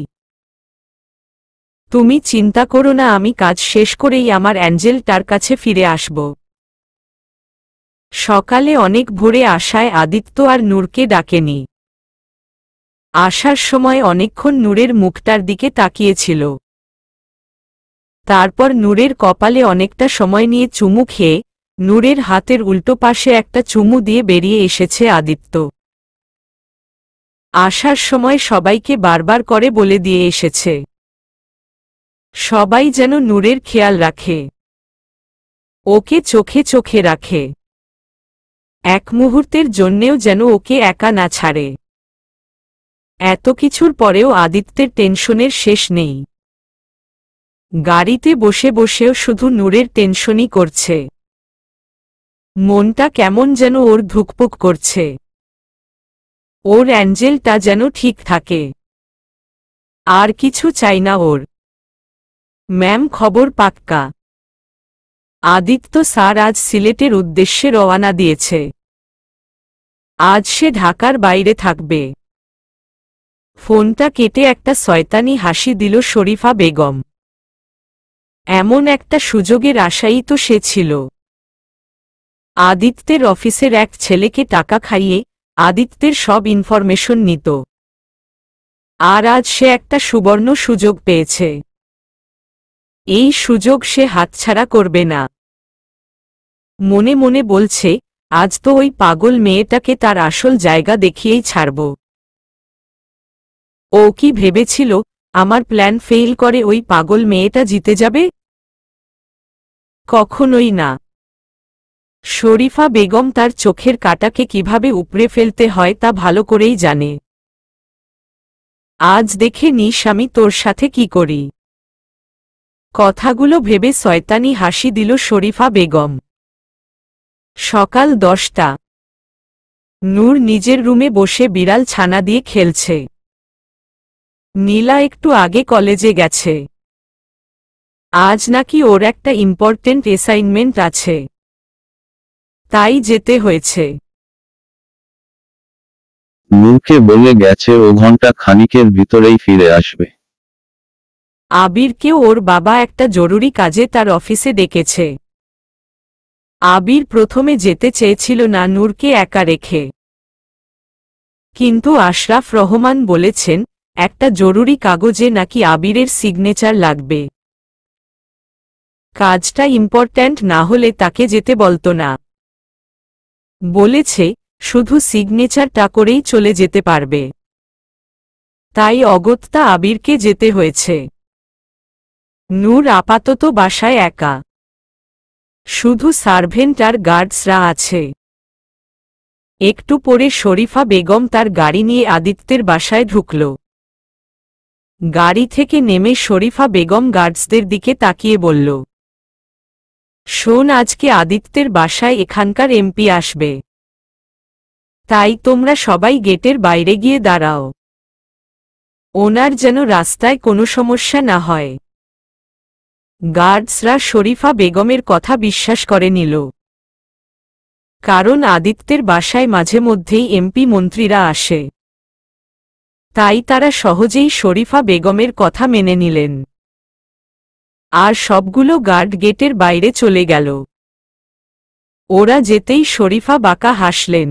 A: তুমি চিন্তা করো না, আমি কাজ শেষ করেই আমার অ্যাঞ্জেলটার কাছে ফিরে আসব। সকালে অনেক ভোরে আসায় আদিত্য আর নূরকে ডাকেনি। আসার সময় অনেকক্ষণ নূরের মুখটার দিকে তাকিয়েছিল। তারপর নূরের কপালে অনেকটা সময় নিয়ে চুমু খেয়ে নূরের হাতের উল্টো পাশে একটা চুমু দিয়ে বেরিয়ে এসেছে আদিত্য। আসার সময় সবাইকে বারবার করে বলে দিয়ে এসেছে, সবাই যেন নূরের খেয়াল রাখে, ওকে চোখে চোখে রাখে। এক মুহূর্তের জন্যেও যেন ওকে একা না ছাড়ে। এত কিছুর পরেও আদিত্যের টেনশনের শেষ নেই। গাড়িতে বসে বসেও শুধু নূরের টেনশনই করছে। মনটা কেমন যেন ওর ধুকপুক করছে। ওর অ্যাঞ্জেলটা যেন ঠিক থাকে। আর কিছু চাই না ওর। ম্যাম, খবর পাক্কা। আদিত্য স্যার আজ সিলেটের উদ্দেশ্যে রওনা দিয়েছে। আজ সে ঢাকার বাইরে থাকবে। ফোনটা কেটে একটা শয়তানি হাসি দিল শরীফা বেগম। এমন একটা সুযোগের আশাই তো সে ছিল। আদিত্যের অফিসের এক ছেলেকে টাকা খাইয়ে আদিত্যের সব ইনফরমেশন নিত। আর আজ সে একটা সুবর্ণ সুযোগ পেয়েছে। এই সুযোগ সে হাতছাড়া করবে না। মনে মনে বলছে, আজ তো ওই পাগল মেয়েটাকে তার আসল জায়গা দেখিয়েই ছাড়ব। ও কি ভেবেছিল আমার প্ল্যান ফেইল করে ওই পাগল মেয়েটা জিতে যাবে? কখনোই না। শরীফা বেগম তার চোখের কাঁটাকে কিভাবে উপড়ে ফেলতে হয় তা ভালো করেই জানে। আজ দেখে নিস আমি তোর সাথে কি করি। কথাগুলো ভেবে শয়তানি হাসি দিল শরীফা বেগম। সকাল 10টা। নূর নিজের রুমে বসে বিড়াল ছানা দিয়ে খেলছে। নীলা একটু আগে কলেজে গেছে। আজ নাকি ওর একটা ইম্পর্টেন্ট অ্যাসাইনমেন্ট আছে, তাই যেতে হয়েছে।
B: নূরকে বলে গেছে ও ঘন্টা খানিকের ভিতরেই ফিরে আসবে।
A: আবিরকেও ওর বাবা একটা জরুরি কাজে তার অফিসে ডেকেছে। আবির প্রথমে যেতে চেয়েছিল না নূরকে একা রেখে, কিন্তু আশরাফ রহমান বলেছেন একটা জরুরি কাগজে নাকি আবিরের সিগনেচার লাগবে। কাজটা ইম্পর্ট্যান্ট না হলে তাকে যেতে বলতো না। বলেছে শুধু সিগনেচারটা করেই চলে যেতে পারবে। তাই অগত্যা আবিরকে যেতে হয়েছে। নূর আপাতত বাসায় একা। শুধু সার্ভেন্ট আর গার্ডসরা আছে। একটু পরে শরীফা বেগম তার গাড়ি নিয়ে আদিত্যের বাসায় ঢুকল। গাড়ি থেকে নেমে শরীফা বেগম গার্ডসদের দিকে তাকিয়ে বলল, শোন, আজকে আদিত্যের বাসায় এখানকার এমপি আসবে। তাই তোমরা সবাই গেটের বাইরে গিয়ে দাঁড়াও। ওনার যেন রাস্তায় কোনো সমস্যা না হয়। গার্ডসরা শরীফা বেগমের কথা বিশ্বাস করে নিল। কারণ আদিত্যের বাসায় মাঝে মধ্যেই এমপি মন্ত্রীরা আসে। তাই তারা সহজেই শরীফা বেগমের কথা মেনে নিলেন। আর সবগুলো গার্ড গেটের বাইরে চলে গেল। ওরা যেতেই শরীফা বাঁকা হাসলেন।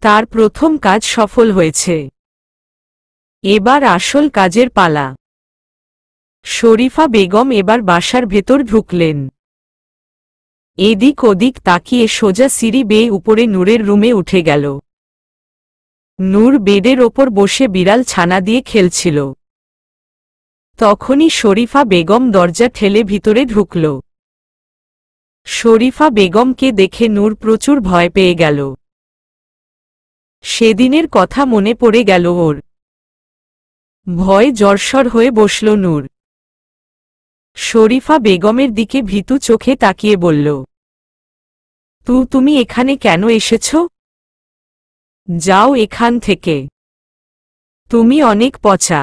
A: তার প্রথম কাজ সফল হয়েছে। এবার আসল কাজের পালা। শরীফা বেগম এবার বাসার ভেতর ঢুকলেন। এদিক ওদিক তাকিয়ে সোজা সিঁড়ি বেয়ে উপরে নূরের রুমে উঠে গেল। নূর বেডের ওপর বসে বিড়াল ছানা দিয়ে খেলছিল। তখনই শরীফা বেগম দরজা ঠেলে ভিতরে ঢুকল। শরীফা বেগমকে দেখে নূর প্রচুর ভয় পেয়ে গেল। সেদিনের কথা মনে পড়ে গেল ওর। ভয়ে জর্জর হয়ে বসল নূর। শরীফা বেগমের দিকে ভীতু চোখে তাকিয়ে বলল, তুমি এখানে কেন এসেছ? যাও এখান থেকে। তুমি অনেক পচা।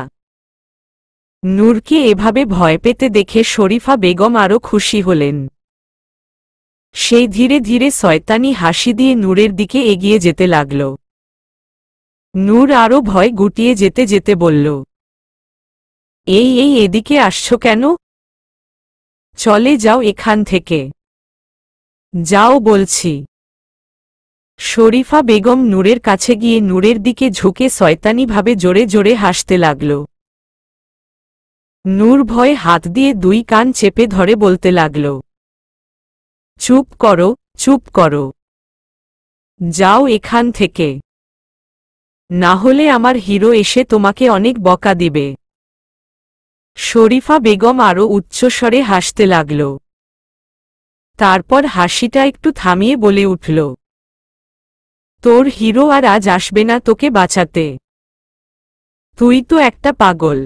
A: নূরকে এভাবে ভয় পেতে দেখে শরীফা বেগম আরো খুশি হলেন। সেই ধীরে ধীরে শয়তানি হাসি দিয়ে নূরের দিকে এগিয়ে যেতে লাগল। নূর আরো ভয় গুটিয়ে যেতে যেতে বলল, এই এদিকে আসছো কেন? চলে যাও এখান থেকে। যাও বলছি। শরীফা বেগম নূরের কাছে গিয়ে নূরের দিকে ঝুঁকে শয়তানিভাবে জোরে জোরে হাসতে লাগল। নূর ভয়ে হাত দিয়ে দুই কান চেপে ধরে বলতে লাগল, চুপ করো, চুপ করো। যাও এখান থেকে। না হলে আমার হিরো এসে তোমাকে অনেক বকা দিবে। শরীফা বেগম আরো উচ্চস্বরে হাসতে লাগল। তারপর হাসিটা একটু থামিয়ে বলে উঠল, তোর হিরো আর আজ আসবে না তোকে বাঁচাতে। তুই তো একটা পাগল,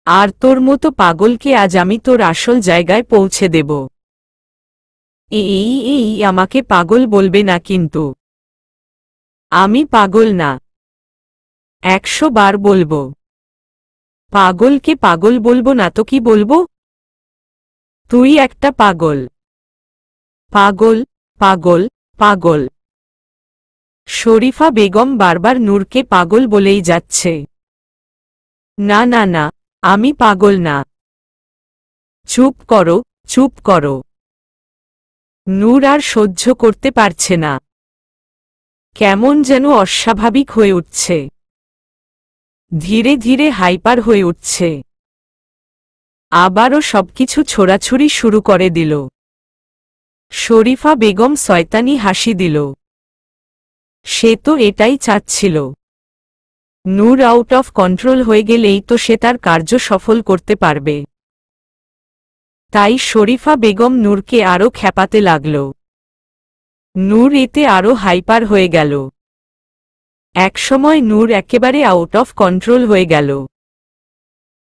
A: আর তোর মতো পাগলকে আজ আমি তোর আসল জায়গায় পৌঁছে দেব। এই আমাকে পাগল বলবে না কিন্তু। আমি পাগল না, 100 বার বলবো। পাগলকে পাগল বলবো না তো কি বলবো? তুই একটা পাগল। পাগল, পাগল, পাগল। শরীফা বেগম বারবার নূরকে পাগল বলেই যাচ্ছে। না না না, আমি পাগল না। চুপ করো, চুপ করো। নূর আর সহ্য করতে পারছে না, কেমন যেন অস্বাভাবিক হয়ে উঠছে, ধীরে ধীরে হাইপার হয়ে উঠছে। আবারও সবকিছু ছোড়াছুড়ি শুরু করে দিল। শরীফা বেগম শয়তানি হাসি দিল। সে তো এটাই চাচ্ছিল। নূর আউট অফ কন্ট্রোল হয়ে গেলেই তো সে তার কার্য সফল করতে পারবে। তাই শরীফা বেগম নূরকে আরও খেপাতে লাগল। নূর এতে আরও হাইপার হয়ে গেল। একসময় নূর একেবারে আউট অফ কন্ট্রোল হয়ে গেল।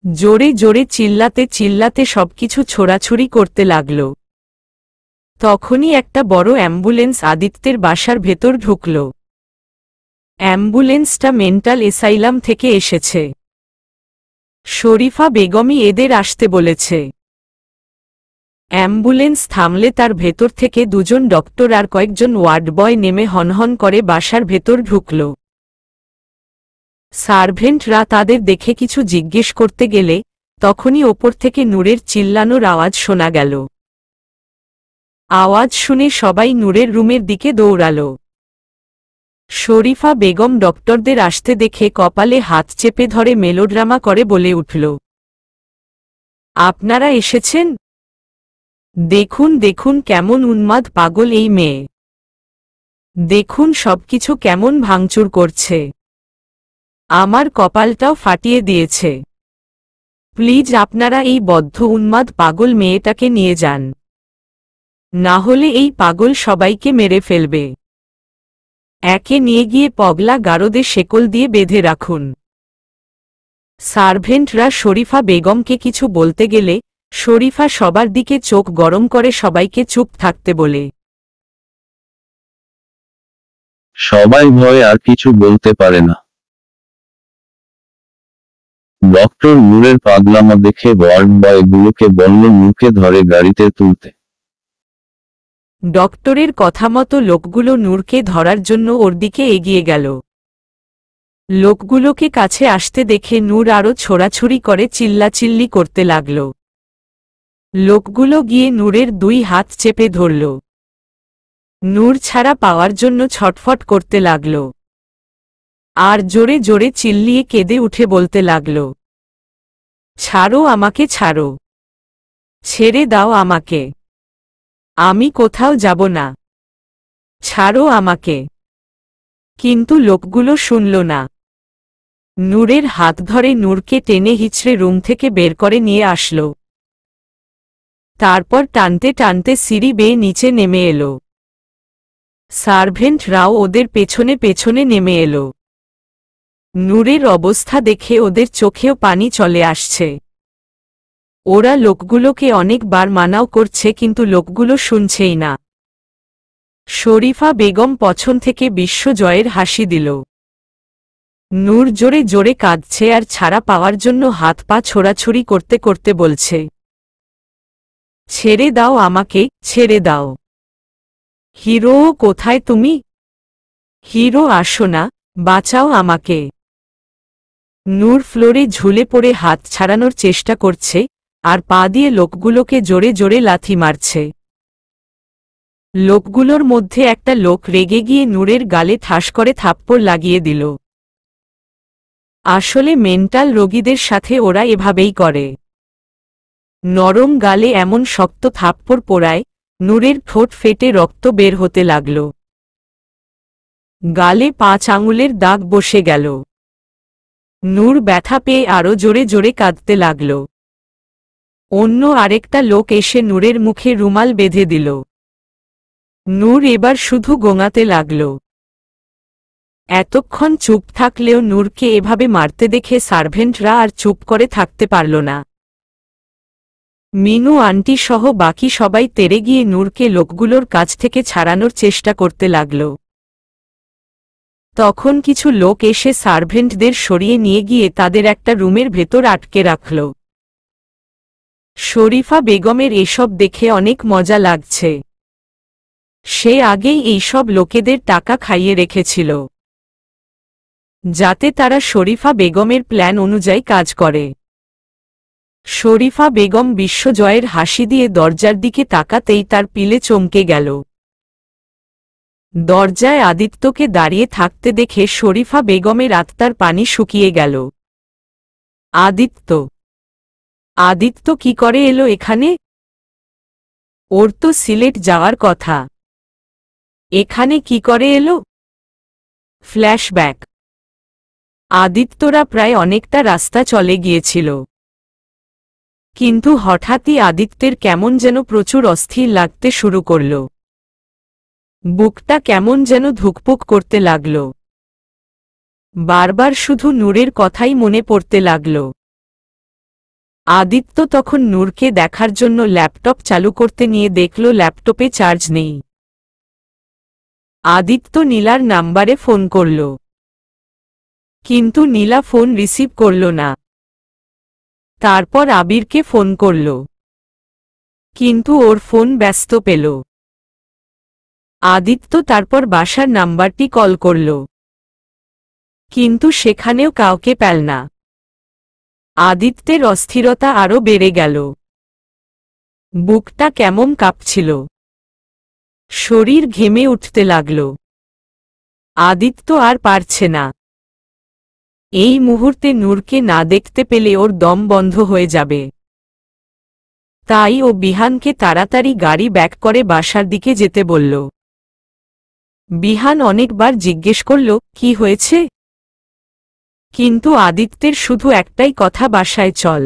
A: জোরে জোরে চিল্লাতে চিল্লাতে সবকিছু ছোড়াছুড়ি করতে লাগল। তখনই একটা বড় অ্যাম্বুলেন্স আদিত্যের বাসার ভেতর ঢুকল। অ্যাম্বুলেন্সটা মেন্টাল এসাইলাম থেকে এসেছে। শরীফা বেগমই এদের আসতে বলেছে। অ্যাম্বুলেন্স থামলে তার ভেতর থেকে দুজন ডক্টর আর কয়েকজন ওয়ার্ড বয় নেমে হনহন করে বাসার ভেতর ঢুকল। সার্ভেন্টরা তাদের দেখে কিছু জিজ্ঞেস করতে গেলে তখনই ওপর থেকে নূরের চিল্লানোর আওয়াজ শোনা গেল। আওয়াজ শুনে সবাই নূরের রুমের দিকে দৌড়াল। শরীফা বেগম ডক্টরদের আসতে দেখে কপালে হাত চেপে ধরে মেলোড্রামা করে বলে উঠল, আপনারা এসেছেন? দেখুন দেখুন কেমন উন্মাদ পাগল এই মেয়ে। দেখুন সবকিছু কেমন ভাঙচুর করছে। আমার কপালটাও ফাটিয়ে দিয়েছে। প্লিজ আপনারা এই বদ্ধ উন্মাদ পাগল মেয়েটাকে নিয়ে যান, না হলে এই পাগল সবাইকে মেরে ফেলবে। একে নিয়ে গিয়ে পগলা গারদে শেকল দিয়ে বেঁধে রাখুন। সার্ভেন্টরা শরীফা বেগমকে কিছু বলতে গেলে শরীফা সবার দিকে চোখ গরম করে সবাইকে চুপ থাকতে বলে।
B: সবাই ভয়ে আর কিছু বলতে পারে না। ডক্টর নূরের পাগলামো দেখে ওয়ার্ড বয়গুলোকে বলল নূরকে ধরে গাড়িতে তুলতে।
A: ডক্টরের কথামতো লোকগুলো নূরকে ধরার জন্য ওর দিকে এগিয়ে গেল। লোকগুলোকে কাছে আসতে দেখে নূর আরও ছোড়াছুড়ি করে চিল্লাচিল্লি করতে লাগল। লোকগুলো গিয়ে নূরের 2 হাত চেপে ধরল। নূর ছাড়া পাওয়ার জন্য ছটফট করতে লাগল, আর জোরে জোরে চিল্লিয়ে কেঁদে উঠে বলতে লাগল, ছাড়ো আমাকে, ছাড়ো, ছেড়ে দাও আমাকে, আমি কোথাও যাব না, ছাড়ো আমাকে। কিন্তু লোকগুলো শুনল না। নূরের হাত ধরে নূরকে টেনে হিচড়ে রুম থেকে বের করে নিয়ে আসল। তারপর টানতে টানতে সিঁড়ি বেয়ে নিচে নেমে এলো। সার্ভেন্টরাও ওদের পেছনে পেছনে নেমে এলো। নূরের অবস্থা দেখে ওদের চোখেও পানি চলে আসছে। ওরা লোকগুলোকে অনেকবার মানাও করছে কিন্তু লোকগুলো শুনছেই না। শরীফা বেগম পছন থেকে বিশ্বজয়ের হাসি দিল। নূর জোরে জোরে কাঁদছে আর ছাড়া পাওয়ার জন্য হাত পা ছোড়াছুড়ি করতে করতে বলছে, ছেড়ে দাও আমাকে, ছেড়ে দাও। হিরো কোথায় তুমি? হিরো আসো না, বাঁচাও আমাকে। নূর ফ্লোরে ঝুলে পড়ে হাত ছাড়ানোর চেষ্টা করছে আর পা দিয়ে লোকগুলোকে জোরে জোরে লাথি মারছে। লোকগুলোর মধ্যে একটা লোক রেগে গিয়ে নূরের গালে ঠাস করে থাপ্পড় লাগিয়ে দিল। আসলে মেন্টাল রোগীদের সাথে ওরা এভাবেই করে। নরম গালে এমন শক্ত থাপ্পড় পোড়ায় নূরের ঠোঁট ফেটে রক্ত বের হতে লাগল। গালে 5 আঙুলের দাগ বসে গেল। নূর ব্যথা পেয়ে আরো জোরে জোরে কাঁদতে লাগল। অন্য আরেকটা লোক এসে নূরের মুখে রুমাল বেঁধে দিল। নূর এবার শুধু গোঙাতে লাগল। এতক্ষণ চুপ থাকলেও নূরকে এভাবে মারতে দেখে সার্ভেন্টরা আর চুপ করে থাকতে পারল না। মিনু আন্টি সহ বাকি সবাই তেড়ে গিয়ে নূরকে লোকগুলোর কাছ থেকে ছাড়ানোর চেষ্টা করতে লাগল। তখন কিছু লোক এসে সার্ভেন্টদের সরিয়ে নিয়ে গিয়ে তাদের একটা রুমের ভেতর আটকে রাখল। শরীফা বেগমের এসব দেখে অনেক মজা লাগছে। সে আগেই এইসব লোকেদের টাকা খাইয়ে রেখেছিল, যাতে তারা শরীফা বেগমের প্ল্যান অনুযায়ী কাজ করে। শরীফা বেগম বিশ্বজয়ের হাসি দিয়ে দরজার দিকে তাকাতেই তার পিলে চমকে গেল। দরজায় আদিত্যকে দাঁড়িয়ে থাকতে দেখে শরীফা বেগমের আত্মার পানি শুকিয়ে গেল। আদিত্য, আদিত্য কি করে এলো এখানে? ওর তো সিলেট যাওয়ার কথা, এখানে কি করে এলো? ফ্ল্যাশব্যাক। আদিত্যরা প্রায় অনেকটা রাস্তা চলে গিয়েছিল, কিন্তু হঠাৎই আদিত্যের কেমন যেন প্রচুর অস্থির লাগতে শুরু করল। বুকটা কেমন যেন ধুকপুক করতে লাগল। বারবার শুধু নূরের কথাই মনে পড়তে লাগল। আদিত্য তখন নূরকে দেখার জন্য ল্যাপটপ চালু করতে নিয়ে দেখল ল্যাপটপে চার্জ নেই। আদিত্য নীলার নাম্বারে ফোন করল, কিন্তু নীলা ফোন রিসিভ করল না। তারপর আবিরকে ফোন করল, কিন্তু ওর ফোন ব্যস্ত পেল। আদিত্য তারপর বাসার নাম্বারটি কল করল, কিন্তু সেখানেও কাউকে পেল না। আদিত্যের অস্থিরতা আরও বেড়ে গেল। বুকটা কেমন কাঁপছিল, শরীর ঘেমে উঠতে লাগল। আদিত্য আর পারছে না। এই মুহূর্তে নূরকে না দেখতে পেলে ওর দম বন্ধ হয়ে যাবে। তাই ও বিহানকে তাড়াতাড়ি গাড়ি ব্যাক করে বাসার দিকে যেতে বলল। বিহান অনেকবার জিজ্ঞেস করল কি হয়েছে, কিন্তু আদিত্যের শুধু একটাই কথা, বাসায় চল।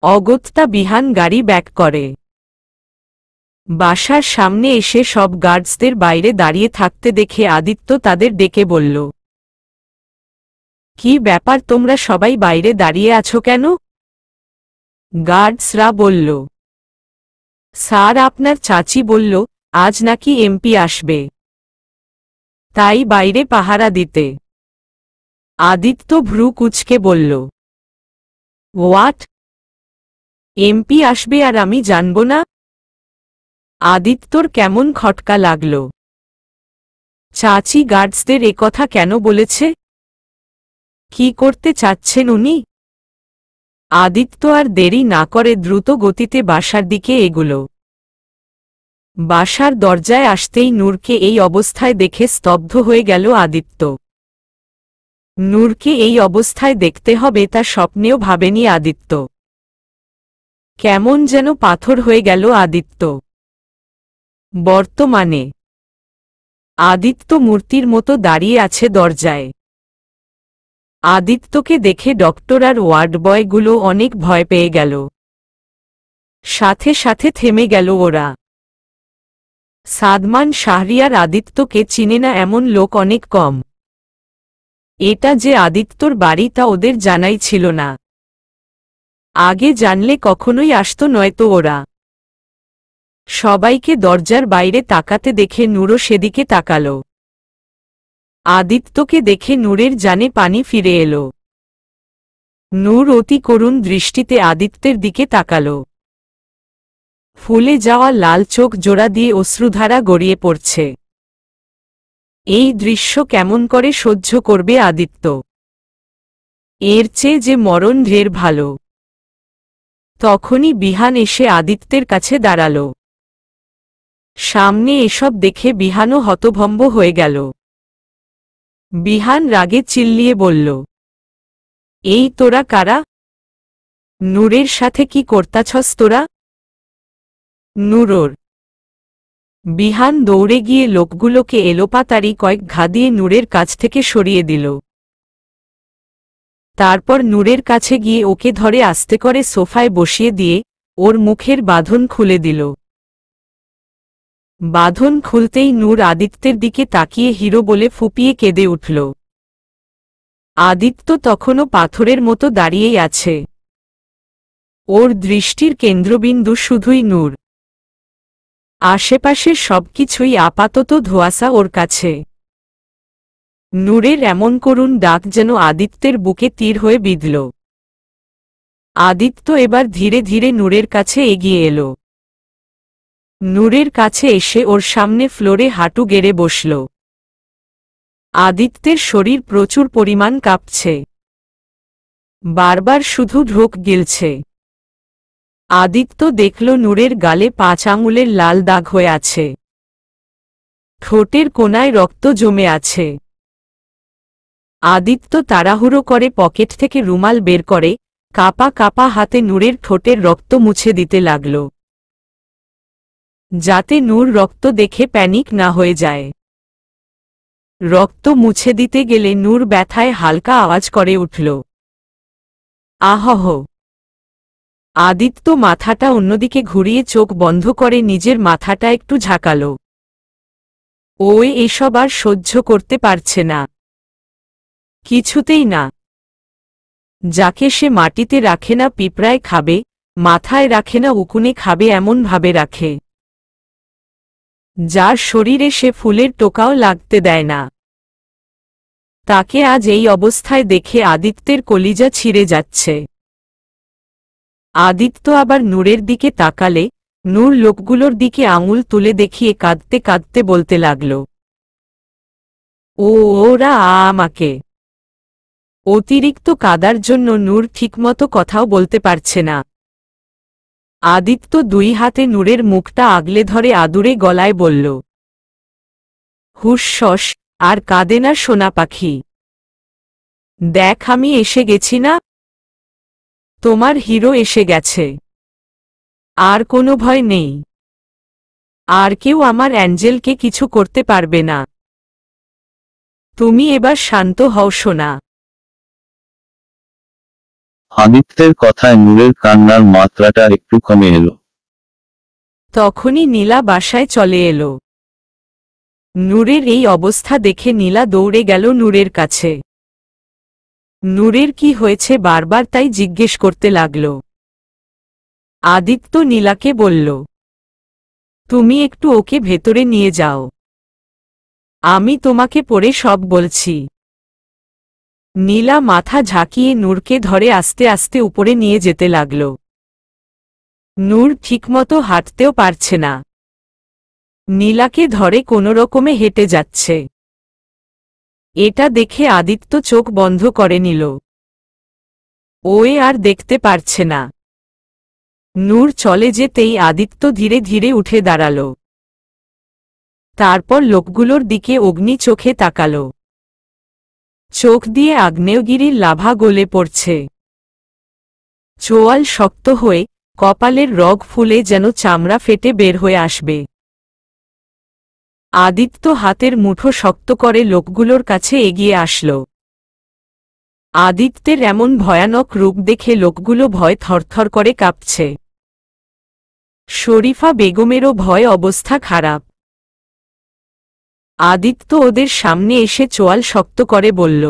A: অগত্যা বিহান গাড়ি ব্যাক করে। বাসার সামনে এসে সব গার্ডসদের বাইরে দাঁড়িয়ে থাকতে দেখে আদিত্য তাদের ডেকে বলল, কি ব্যাপার, তোমরা সবাই বাইরে দাঁড়িয়ে আছো কেন? গার্ডসরা বলল, স্যার আপনার চাচি বলল আজ নাকি এমপি আসবে, তাই বাইরে পাহারা দিতে। আদিত্য ভ্রু কুঁচকে বলল, হোয়াট? এমপি আসবে আর আমি জানব না? আদিত্যর কেমন খটকা লাগল। চাচি গার্ডসদের একথা কেন বলেছে? কি করতে চাচ্ছেন উনি? আদিত্য আর দেরি না করে দ্রুত গতিতে বাসার দিকে এগুল। বাসার দরজায় আসতেই নূরকে এই অবস্থায় দেখে স্তব্ধ হয়ে গেল আদিত্য। নূরকে এই অবস্থায় দেখতে হবে তা স্বপ্নেও ভাবেনি আদিত্য। কেমন যেন পাথর হয়ে গেল আদিত্য। বর্তমানে আদিত্য মূর্তির মতো দাঁড়িয়ে আছে দরজায়। আদিত্যকে দেখে ডক্টর আর ওয়ার্ড বয়গুলো অনেক ভয় পেয়ে গেল। সাথে সাথে থেমে গেল ওরা। সাদমান শাহরিয়ার আদিত্যকে চিনে না এমন লোক অনেক কম। এটা যে আদিত্যর বাড়ি তা ওদের জানাই ছিল না। আগে জানলে কখনোই আসতো নয়তো ওরা। সবাইকে দরজার বাইরে তাকাতে দেখে নূরও সেদিকে তাকাল। আদিত্যকে দেখে নূরের জানে পানি ফিরে এলো। নূর অতি করুণ দৃষ্টিতে আদিত্যের দিকে তাকাল। ফুলে যাওয়া লাল চোখ জোড়া দিয়ে অশ্রুধারা গড়িয়ে পড়ছে। এই দৃশ্য কেমন করে সহ্য করবে আদিত্য? এর চেয়ে যে মরণ ঢের ভালো। তখনই বিহান এসে আদিত্যের কাছে দাঁড়াল। সামনে এসব দেখে বিহানও হতভম্ব হয়ে গেল। বিহান রাগে চিল্লিয়ে বলল, এই তোরা কারা? নূরের সাথে কি করতাছস তোরা? নূরর। বিহান দৌড়ে গিয়ে লোকগুলোকে এলোপাতাড়ি কয়েক ঘা দিয়ে নূরের কাছ থেকে সরিয়ে দিল। তারপর নূরের কাছে গিয়ে ওকে ধরে আস্তে করে সোফায় বসিয়ে দিয়ে ওর মুখের বাঁধন খুলে দিল। বাঁধন খুলতেই নূর আদিত্যের দিকে তাকিয়ে হিরো বলে ফুঁপিয়ে কেঁদে উঠল। আদিত্য তখনও পাথরের মতো দাঁড়িয়েই আছে। ওর দৃষ্টির কেন্দ্রবিন্দু শুধুই নূর। আশেপাশের সবকিছুই আপাতত ধোঁয়াশা ওর কাছে। নূরের এমন করুণ ডাক যেন আদিত্যের বুকে তীর হয়ে বিঁধল। আদিত্য এবার ধীরে ধীরে নূরের কাছে এগিয়ে এলো। নূরের কাছে এসে ওর সামনে ফ্লোরে হাঁটু গেড়ে বসল। আদিত্যের শরীর প্রচুর পরিমাণ কাঁপছে, বারবার শুধু ঢোক গিলছে। আদিত্য দেখল নূরের গালে 5 আঙুলের লাল দাগ হয়ে আছে, ঠোঁটের কোনায় রক্ত জমে আছে। আদিত্য তাড়াহুড়ো করে পকেট থেকে রুমাল বের করে কাপা কাপা হাতে নূরের ঠোঁটের রক্ত মুছে দিতে লাগল, যাতে নূর রক্ত দেখে প্যানিক না হয়ে যায়। রক্ত মুছে দিতে গেলে নূর ব্যথায় হালকা আওয়াজ করে উঠল, আহহ। আদিত্য মাথাটা অন্যদিকে ঘুরিয়ে চোখ বন্ধ করে নিজের মাথাটা একটু ঝাঁকাল। ও এসব আর সহ্য করতে পারছে না, কিছুতেই না। যাকে সে মাটিতে রাখে না পিঁপড়ায় খাবে, মাথায় রাখে না উকুনে খাবে, এমন ভাবে রাখে। যার শরীরে সে ফুলের টোকাও লাগতে দেয় না, তাকে আজ এই অবস্থায় দেখে আদিত্যের কলিজা ছিঁড়ে যাচ্ছে। আদিত্য আবার নূরের দিকে তাকালে নূর লোকগুলোর দিকে আঙুল তুলে দেখিয়ে কাঁদতে কাঁদতে বলতে লাগল, ওরা আমাকে। অতিরিক্ত কাদার জন্য নূর ঠিকমতো কথাও বলতে পারছে না। আদিত্য 2 হাতে নূরের মুখটা আগলে ধরে আদুরে গলায় বলল, হুস, আর কাঁদে না সোনা পাখি। দেখ আমি এসে গেছি না, তোমার হিরো এসে গেছে। আর কোনো ভয় নেই, আর কেউ আমার অ্যাঞ্জেলকে কিছু করতে পারবে না। তুমি এবার শান্ত হও সোনা।
B: আদিত্যের কথায় নূরের কান্নার মাত্রাটা একটু কমে এলো।
A: তখনই নীলা বাসায় চলে এলো। নূরের এই অবস্থা দেখে নীলা দৌড়ে গেল নূরের কাছে। নূরের কি হয়েছে বারবার তাই জিজ্ঞেস করতে লাগল। আদিত্য নীলাকে বলল, তুমি একটু ওকে ভেতরে নিয়ে যাও, আমি তোমাকে পরে সব বলছি। নীলা মাথা ঝাঁকিয়ে নূরকে ধরে আস্তে আস্তে উপরে নিয়ে যেতে লাগল। নূর ঠিকমতো হাঁটতেও পারছে না, নীলাকে ধরে কোনোরকমে হেঁটে যাচ্ছে। এটা দেখে আদিত্য চোখ বন্ধ করে নিল। ওয়ে আর দেখতে পারছে না। নূর চলে যেতেই আদিত্য ধীরে ধীরে উঠে দাঁড়াল। তারপর লোকগুলোর দিকে অগ্নি চোখে তাকাল। চোখ দিয়ে আগ্নেয়গিরির লাভা গলে পড়ছে। চোয়াল শক্ত হয়ে কপালের রগ ফুলে যেন চামড়া ফেটে বের হয়ে আসবে। আদিত্য হাতের মুঠো শক্ত করে লোকগুলোর কাছে এগিয়ে আসল। আদিত্যের এমন ভয়ানক রূপ দেখে লোকগুলো ভয় থরথর করে কাঁপছে। শরীফা বেগমেরও ভয় অবস্থা খারাপ। আদিত্য ওদের সামনে এসে চোয়াল শক্ত করে বলল,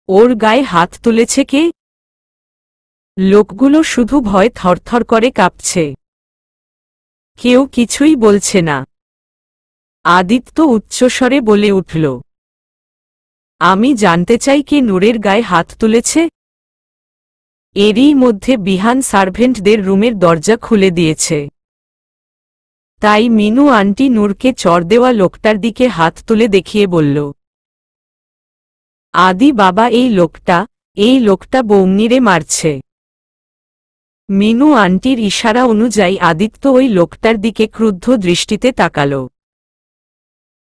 A: ওর গায়ে হাত তুলেছে কে? লোকগুলো শুধু ভয় থরথর করে কাঁপছে, কেউ কিছুই বলছে না। আদিত্য উচ্চস্বরে বলে উঠল, আমি জানতে চাই কে নূরের গায়ে হাত তুলেছে। এরই মধ্যে বিহান সার্ভেন্টদের রুমের দরজা খুলে দিয়েছে। তাই মিনু আন্টি নূরকে চড় দেওয়া লোকটার দিকে হাত তুলে দেখিয়ে বলল, আদি বাবা এই লোকটা বৌমনিরে মারছে। মিনু আন্টির ইশারা অনুযায়ী আদিত্য ওই লোকটার দিকে ক্রুদ্ধ দৃষ্টিতে তাকাল।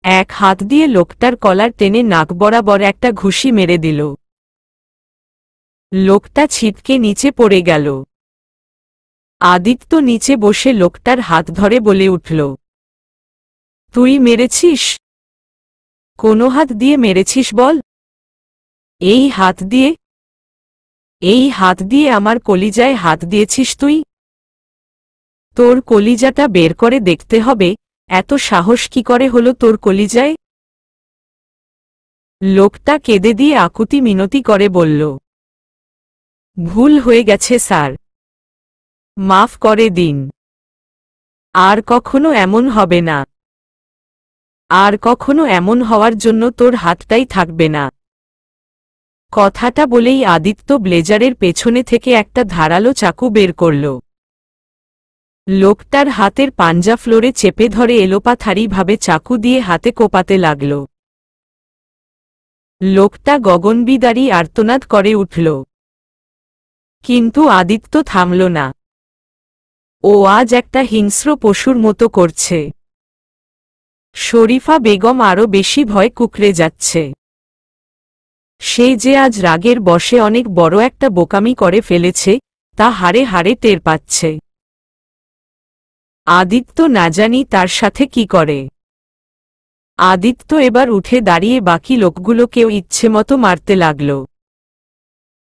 A: এক হাত দিয়ে লোকটার কলার টেনে নাক বরাবর একটা ঘুষি মেরে দিল। লোকটা ছিটকে নিচে পড়ে গেল। আদিত্য নিচে বসে লোকটার হাত ধরে বলে উঠল, তুই মেরেছিস? কোন হাত দিয়ে মেরেছিস বল? এই হাত দিয়ে? এই হাত দিয়ে আমার কলিজায় হাত দিয়েছিস তুই? তোর কলিজাটা বের করে দেখতে হবে এত সাহস কি করে হলো তোর কলিজায়? লোকটা কেঁদে দিয়ে আকুতি মিনতি করে বলল, ভুল হয়ে গেছে স্যার, মাফ করে দিন, আর কখনো এমন হবে না, আর কখনো এমন হওয়ার জন্য তোর হাতটাই থাকবে না। কথাটা বলেই আদিত্য ব্লেজারের পেছনে থেকে একটা ধারালো চাকু বের করল। লোকটার হাতের পাঞ্জা ফ্লোরে চেপে ধরে এলোপাথারিভাবে চাকু দিয়ে হাতে কোপাতে লাগল। লোকটা গগনবিদারী আর্তনাদ করে উঠল, কিন্তু আদিত্য থামল না। ও আজ একটা হিংস্র পশুর মতো করছে। শরীফা বেগম আরো বেশি ভয় কুঁকড়ে যাচ্ছে। সে যে আজ রাগের বশে অনেক বড় একটা বোকামি করে ফেলেছে তা হাড়ে হাড়ে টের পাচ্ছে। আদিত্য না জানি তার সাথে কি করে। আদিত্য এবার উঠে দাঁড়িয়ে বাকি লোকগুলোকেও ইচ্ছেমতো মারতে লাগল।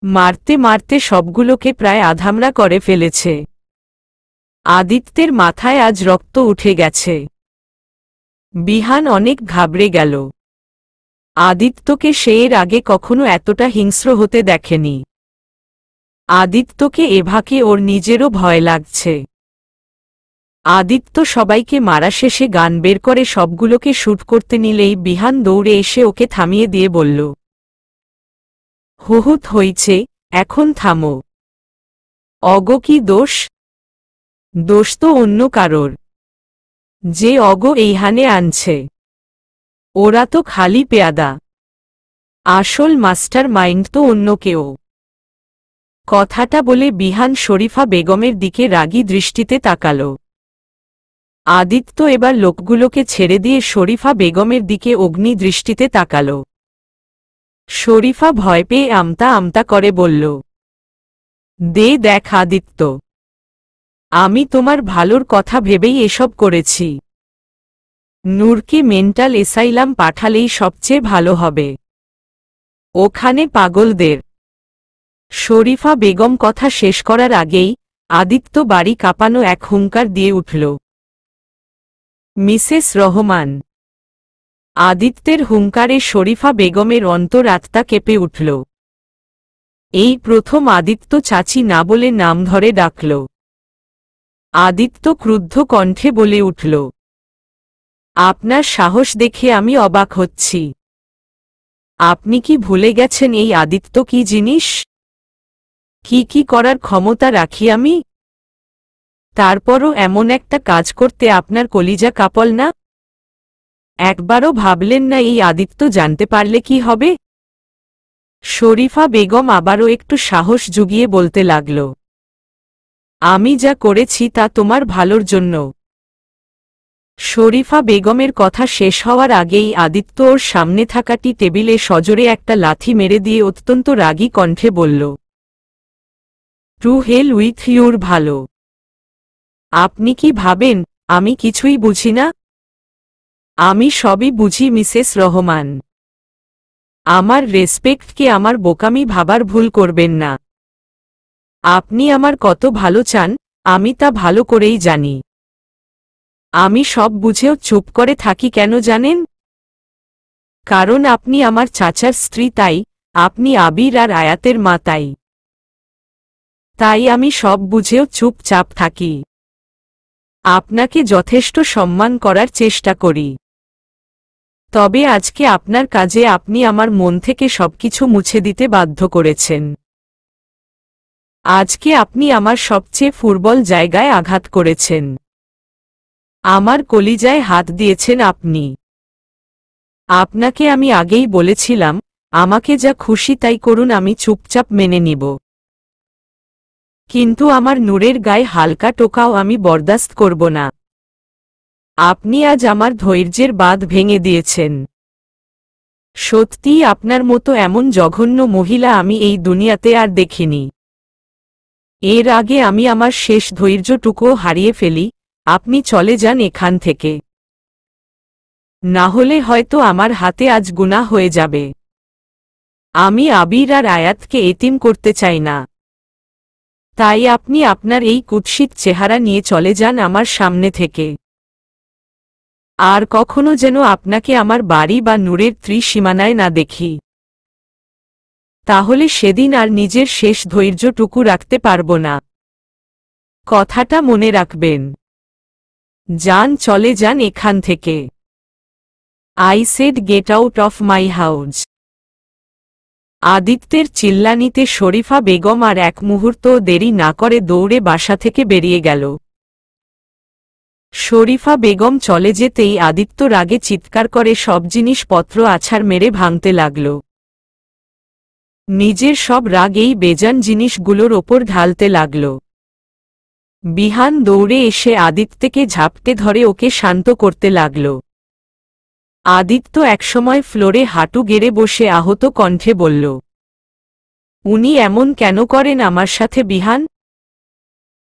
A: মারতে মারতে সবগুলোকে প্রায় আধামরা করে ফেলেছে। আদিত্যের মাথায় আজ রক্ত উঠে গেছে। বিহান অনেক ঘাবড়ে গেল। আদিত্যকে সে এর আগে কখনো এতটা হিংস্র হতে দেখেনি। আদিত্যকে এভাবে ওর নিজেরও ভয় লাগছে। আদিত্য সবাইকে মারা শেষে গান বের করে সবগুলোকে শ্যুট করতে নিলেই বিহান দৌড়ে এসে ওকে থামিয়ে দিয়ে বলল, হুহুত হইছে, এখন থামো। অগ কি দোষ? দোষ তো অন্য কারোর, যে অগ এইখানে আনছে। ওরা তো খালি পেয়াদা, আসল মাস্টার মাইন্ড তো অন্য কেউ। কথাটা বলে বিহান শরীফা বেগমের দিকে রাগী দৃষ্টিতে তাকাল। আদিত্য এবার লোকগুলোকে ছেড়ে দিয়ে শরীফা বেগমের দিকে অগ্নি দৃষ্টিতে তাকাল। শরীফা ভয় পেয়ে আমতা আমতা করে বলল, দে দেখ আদিত্য, আমি তোমার ভালোর কথা ভেবেই এসব করেছি। নূরকে মেন্টাল এসাইলাম পাঠালেই সবচেয়ে ভালো হবে, ওখানে পাগলদের। শরীফা বেগম কথা শেষ করার আগেই আদিত্য বাড়ি কাঁপানো এক হুঙ্কার দিয়ে উঠল, মিসেস রহমান। আদিত্যের হুঙ্কারে শরীফা বেগমের অন্তরাত্মা কেঁপে উঠল। এই প্রথম আদিত্য চাচি না বলে নাম ধরে ডাকল। আদিত্য ক্রুদ্ধ কণ্ঠে বলে উঠল, আপনার সাহস দেখে আমি অবাক হচ্ছি। আপনি কি ভুলে গেছেন এই আদিত্য কি জিনিস? কি কি করার ক্ষমতা রাখি আমি? তারপরও এমন একটা কাজ করতে আপনার কলিজা কাঁপল না? একবারও ভাবলেন না এই আদিত্য জানতে পারলে কি হবে? শরীফা বেগম আবারও একটু সাহস জুগিয়ে বলতে লাগল, আমি যা করেছি তা তোমার ভালোর জন্য। শরীফা বেগমের কথা শেষ হওয়ার আগেই আদিত্য ওর সামনে থাকাটি টেবিলে সজোরে একটা লাথি মেরে দিয়ে অত্যন্ত রাগী কণ্ঠে বলল, টু হেল উইথ ইউর ভালো। আপনি কি ভাবেন আমি কিছুই বুঝি না? আমি সবই বুঝি মিসেস রহমান। আমার রেসপেক্টকে আমার বোকামি ভাবার ভুল করবেন না। আপনি আমার কত ভালো চান আমি তা ভালো করেই জানি। আমি সব বুঝেও চুপ করে থাকি কেন জানেন? কারণ আপনি আমার চাচার স্ত্রী, তাই আপনি আবির আর আয়াতের মা, তাই আমি সব বুঝেও চুপচাপ থাকি। আপনাকে যথেষ্ট সম্মান করার চেষ্টা করি। তবে আজকে আপনার কাজে আপনি আমার মন থেকে সবকিছু মুছে দিতে বাধ্য করেছেন। আজকে আপনি আমার সবচেয়ে ফুটবল জায়গায় আঘাত করেছেন। আমার কলিজায় হাত দিয়েছেন আপনি। আপনাকে আমি আগেই বলেছিলাম আমাকে যা খুশি তাই করুন, আমি চুপচাপ মেনে নিব। কিন্তু আমার নূরের গায়ে হালকা টোকাও আমি বরদাস্ত করব না। আপনি আজ আমার ধৈর্যের বাঁধ ভেঙে দিয়েছেন। সত্যিই আপনার মতো এমন জঘন্য মহিলা আমি এই দুনিয়াতে আর দেখিনি। এর আগে আমি আমার শেষ ধৈর্যটুকুও হারিয়ে ফেলি, আপনি চলে যান এখান থেকে। না হলে হয়তো আমার হাতে আজ গুনাহ হয়ে যাবে। আমি আবির আর আয়াতকে এতিম করতে চাই না। তাই আপনি আপনার এই কুৎসিত চেহারা নিয়ে চলে যান আমার সামনে থেকে। আর কখনো যেন আপনাকে আমার বাড়ি বা নূরের ত্রিসীমানায় না দেখি। তাহলে সেদিন আর নিজের শেষ ধৈর্যটুকু রাখতে পারব না। কথাটা মনে রাখবেন। যান, চলে যান এখান থেকে। I said get out of my house. আদিত্যের চিল্লানিতে শরীফা বেগম আর এক মুহূর্তও দেরি না করে দৌড়ে বাসা থেকে বেরিয়ে গেল। শরীফা বেগম চলে যেতেই আদিত্য রাগে চিৎকার করে সব জিনিসপত্র আছাড় মেরে ভাঙতে লাগল। নিজের সব রাগ এই বেজান জিনিসগুলোর ওপর ঢালতে লাগল। বিহান দৌড়ে এসে আদিত্যকে ঝাপটে ধরে ওকে শান্ত করতে লাগল। আদিত্য একসময় ফ্লোরে হাঁটু গেড়ে বসে আহত কণ্ঠে বলল, উনি এমন কেন করেন আমার সাথে বিহান?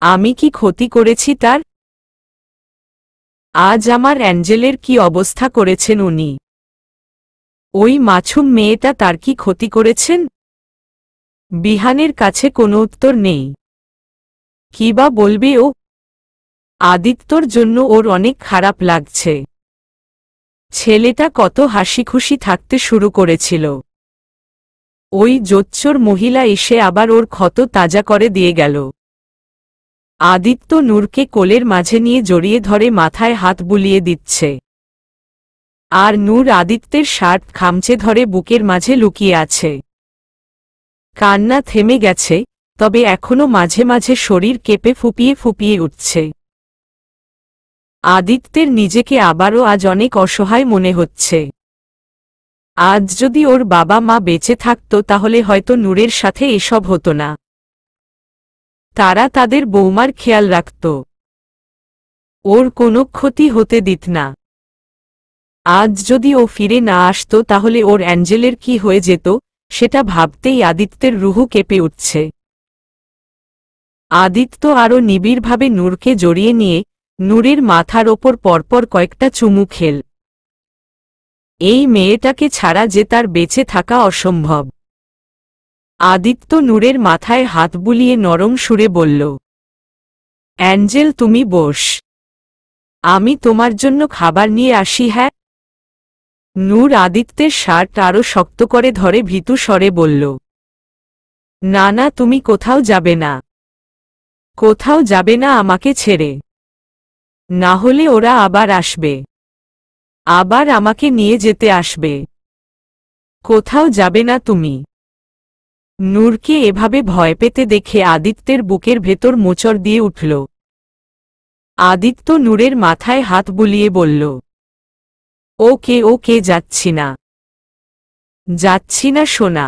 A: আমি কি ক্ষতি করেছি তার? আজ আমার অ্যাঞ্জেলের কি অবস্থা করেছেন উনি? ওই মাছুম মেয়েটা তার কি ক্ষতি করেছেন? বিহানের কাছে কোনো উত্তর নেই। কি বা বলবে ও? আদিত্যর জন্য ওর অনেক খারাপ লাগছে। ছেলেটা কত হাসিখুশি থাকতে শুরু করেছিল। ওই জোচ্চোর মহিলা এসে আবার ওর ক্ষত তাজা করে দিয়ে গেল। আদিত্য নূরকে কোলের মাঝে নিয়ে জড়িয়ে ধরে মাথায় হাত বুলিয়ে দিচ্ছে। আর নূর আদিত্যের শার্ট খামচে ধরে বুকের মাঝে লুকিয়ে আছে। কান্না থেমে গেছে, তবে এখনো মাঝে মাঝে শরীর কেঁপে ফুপিয়ে ফুপিয়ে উঠছে। আদিত্যের নিজেকে আবারও আজ অনেক অসহায় মনে হচ্ছে। আজ যদি ওর বাবা মা বেঁচে থাকত তাহলে হয়তো নূরের সাথে এসব হতো না। তারা তাদের বৌমার খেয়াল রাখত, ওর কোনো ক্ষতি হতে দিত না। আজ যদি ও ফিরে না আসত তাহলে ওর অ্যাঞ্জেলের কি হয়ে যেত, সেটা ভাবতেই আদিত্যের রুহু কেঁপে উঠছে। আদিত্য আরও নিবিড়ভাবে নূরকে জড়িয়ে নিয়ে নূরের মাথার ওপর পরপর কয়েকটা চুমু খেল। এই মেয়েটাকে ছাড়া যে তার বেঁচে থাকা অসম্ভব। আদিত্য নূরের মাথায় হাত বুলিয়ে নরম সুরে বলল, অ্যাঞ্জেল তুমি বস, আমি তোমার জন্য খাবার নিয়ে আসি। হ্যাঁ। নূর আদিত্যের শার্ট আরও শক্ত করে ধরে ভীতু স্বরে বলল, না না, তুমি কোথাও যাবে না। কোথাও যাবে না আমাকে ছেড়ে। না হলে ওরা আবার আসবে, আবার আমাকে নিয়ে যেতে আসবে। কোথাও যাবে না তুমি। নূরকে এভাবে ভয় পেতে দেখে আদিত্যের বুকের ভেতর মোচড় দিয়ে উঠল। আদিত্য নূরের মাথায় হাত বুলিয়ে বলল, ওকে ওকে, যাচ্ছি না, যাচ্ছি না সোনা,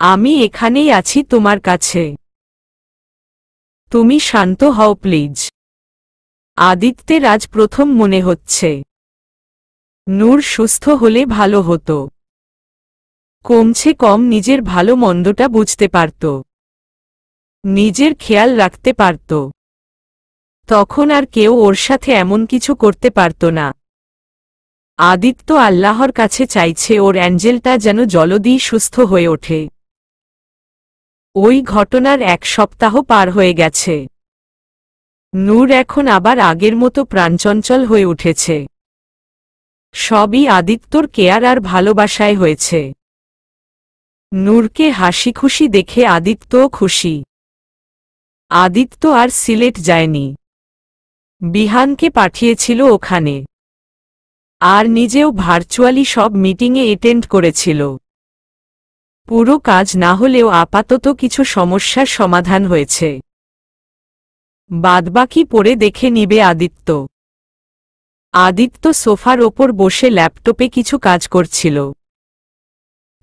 A: আমি এখানেই আছি তোমার কাছে। তুমি শান্ত হও প্লিজ। আদিত্যের আজ প্রথম মনে হচ্ছে নূর সুস্থ হলে ভালো হতো। কমছে কম নিজের ভালো মন্দটা বুঝতে পারত, নিজের খেয়াল রাখতে পারত। তখন আর কেউ ওর সাথে এমন কিছু করতে পারত না। আদিত্য আল্লাহর কাছে চাইছে ওর অ্যাঞ্জেলটা যেন জলদি সুস্থ হয়ে ওঠে। ওই ঘটনার 1 সপ্তাহ পার হয়ে গেছে। নূর এখন আবার আগের মতো প্রাণচঞ্চল হয়ে উঠেছে। সবই আদিত্যর কেয়ার আর ভালোবাসায় হয়েছে। নূরকে হাসি খুশি দেখে আদিত্যও খুশি। আদিত্য আর সিলেট যায়নি, বিহানকে পাঠিয়েছিল ওখানে। আর নিজেও ভার্চুয়ালি সব মিটিংয়ে অ্যাটেন্ড করেছিল। পুরো কাজ না হলেও আপাতত কিছু সমস্যার সমাধান হয়েছে। বাদবাকি পরে দেখে নিবে আদিত্য। আদিত্য সোফার ওপর বসে ল্যাপটপে কিছু কাজ করছিল।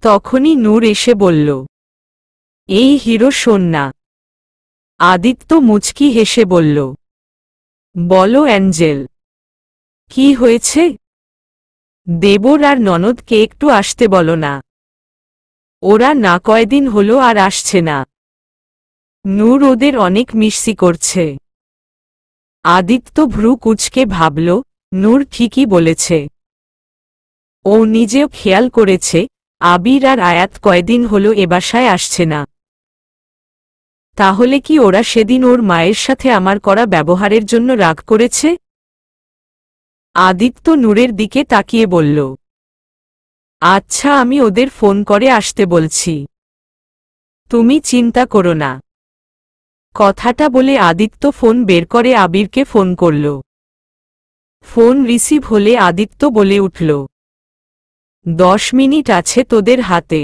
A: তখনই নূর এসে বলল, এই হিরো শোন না। আদিত্য মুচকি হেসে বলল, বলো অ্যাঞ্জেল, কি হয়েছে? দেবর আর ননদকে একটু আসতে বলো না, ওরা না কয়দিন হলো আর আসছে না। নূর ওদের অনেক মিষ্টি করছে। আদিত্য ভ্রু কুঁচকে ভাবল, নূর ঠিকই বলেছে। ও নিজেও খেয়াল করেছে আবির আর আয়াত কয়দিন হলো এ বাসায় আসছে না। তাহলে কি ওরা সেদিন ওর মায়ের সাথে আমার করা ব্যবহারের জন্য রাগ করেছে? আদিত্য নূরের দিকে তাকিয়ে বলল, আচ্ছা, আমি ওদের ফোন করে আসতে বলছি, তুমি চিন্তা করো না। কথাটা বলে আদিত্য ফোন বের করে আবিরকে ফোন করল। ফোন রিসিভ হলে আদিত্য বলে উঠল, 10 মিনিট আছে তোদের হাতে।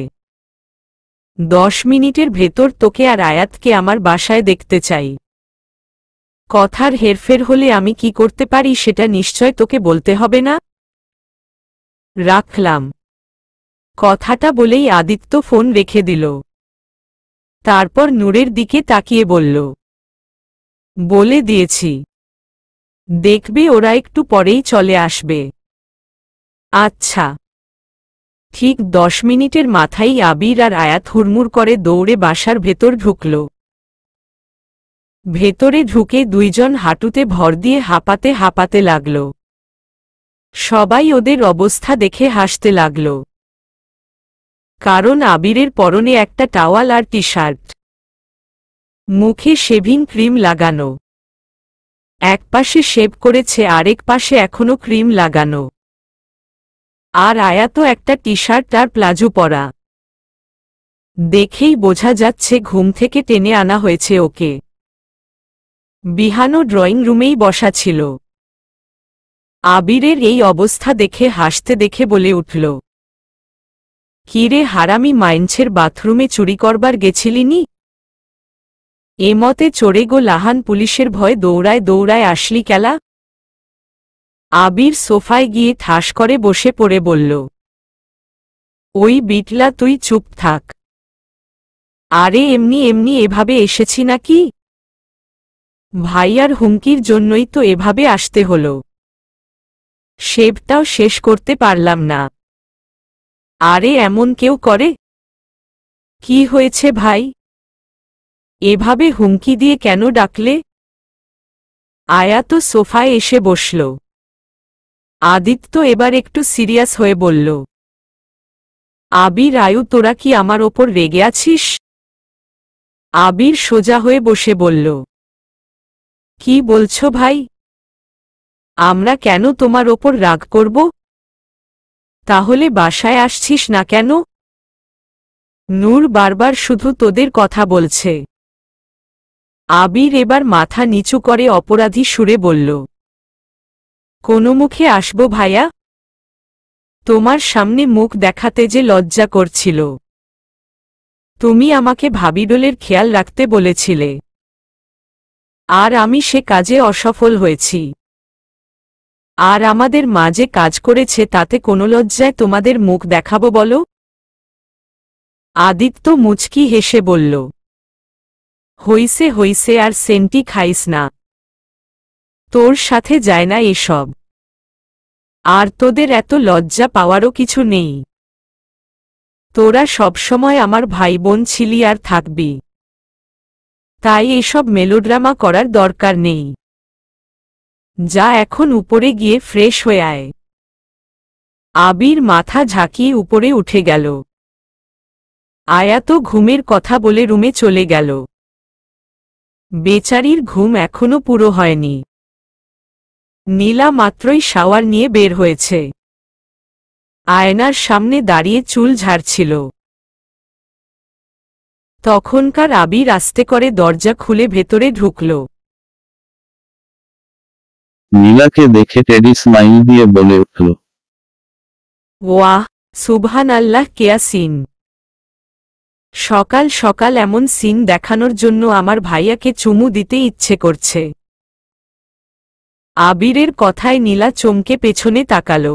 A: 10 মিনিটের ভেতর তোকে আর আয়াতকে আমার বাসায় দেখতে চাই। কথার হেরফের হলে আমি কি করতে পারি সেটা নিশ্চয় তোকে বলতে হবে না। রাখলাম। কথাটা বলেই আদিত্য ফোন রেখে দিল। তারপর নূরের দিকে তাকিয়ে বলল, বলে দিয়েছি, দেখবে ওরা একটু পরেই চলে আসবে। আচ্ছা। ঠিক 10 মিনিটের মাথায় আবির আর আয়াত হুড়মুড় করে দৌড়ে বাসার ভেতর ঢুকল। ভেতরে ঢুকে দুইজন হাঁটুতে ভর দিয়ে হাঁপাতে হাঁপাতে লাগল। সবাই ওদের অবস্থা দেখে হাসতে লাগল। কারণ আবিরের পরনে একটা টাওয়াল আর টি শার্ট, মুখে শেভিং ক্রিম লাগানো, এক পাশে শেভ করেছে আরেক পাশে এখনো ক্রিম লাগানো, আর আয়াতও একটা টি শার্ট আর প্লাজো পরা। দেখেই বোঝা যাচ্ছে ঘুম থেকে টেনে আনা হয়েছে ওকে। বিহানও ড্রয়িং রুমেই বসা ছিল। আবিরের এই অবস্থা দেখে হাসতে দেখে বলে উঠল, কিরে হারামি, মাইনছের বাথরুমে চুরি করবার গেছিলিনি? এমতে চড়ে গো লাহান, পুলিশের ভয় দৌড়ায় দৌড়ায় আসলি কেলা? আবির সোফায় গিয়ে ঠাস করে বসে পড়ে বলল, ওই বিটলা তুই চুপ থাক। আরে এমনি এমনি এভাবে এসেছি নাকি? ভাইয়ার হুমকির জন্যই তো এভাবে আসতে হলো। শেভটাও শেষ করতে পারলাম না। আরে এমন কেউ করে? কি হয়েছে ভাই? এভাবে হুমকি দিয়ে কেন ডাকলে? আয়াত সোফায় এসে বসল। আদিত্য এবার একটু সিরিয়াস হয়ে বলল, আবির, আয়ু, তোরা কি আমার ওপর রেগে আছিস? আবির সোজা হয়ে বসে বলল, কি বলছো ভাই? আমরা কেন তোমার ওপর রাগ করব? তাহলে বাসায় আসছিস না কেন? নূর বারবার শুধু তোদের কথা বলছে। আবির এবার মাথা নিচু করে অপরাধী সুরে বলল, কোনো মুখে আসবো ভাইয়া? তোমার সামনে মুখ দেখাতে যে লজ্জা করছিল। তুমি আমাকে ভাবিডোলের খেয়াল রাখতে বলেছিলে, আর আমি সে কাজে অসফল হয়েছি। আর আমাদের মাঝে কাজ করেছে, তাতে কোনো লজ্জায় তোমাদের মুখ দেখাবো বলো? আদিত্য মুচকি হেসে বলল, হইছে হইছে, আর সেন্টি খাইস না। তোর সাথে যায় না এসব। আর তোদের এত লজ্জা পাওয়ারও কিছু নেই। তোরা সবসময় আমার ভাই বোন ছিলি আর থাকবি। তাই এসব মেলোড্রামা করার দরকার নেই। যা এখন উপরে গিয়ে ফ্রেশ হয়ে আয়। আবির মাথা ঝাঁকিয়ে উপরে উঠে গেল। আয়াত ঘুমের কথা বলে রুমে চলে গেল। বেচারির ঘুম এখনো পুরো হয়নি। নীলা মাত্রই শাওয়ার নিয়ে বের হয়েছে। আয়নার সামনে দাঁড়িয়ে চুল ঝাড়ছিল। তখনকার আবির আস্তে করে দরজা খুলে ভেতরে ঢুকল।
B: নীলাকে দেখে টেডি স্মাইল দিয়ে বলে উঠল,
A: ওয়াহ, সুবহান আল্লাহ, কেয়া সিন! সকাল সকাল এমন সিন দেখানোর জন্য আমার ভাইয়াকে চুমু দিতে ইচ্ছে করছে। আবিরের কথায় নীলা চমকে পেছনে তাকাল।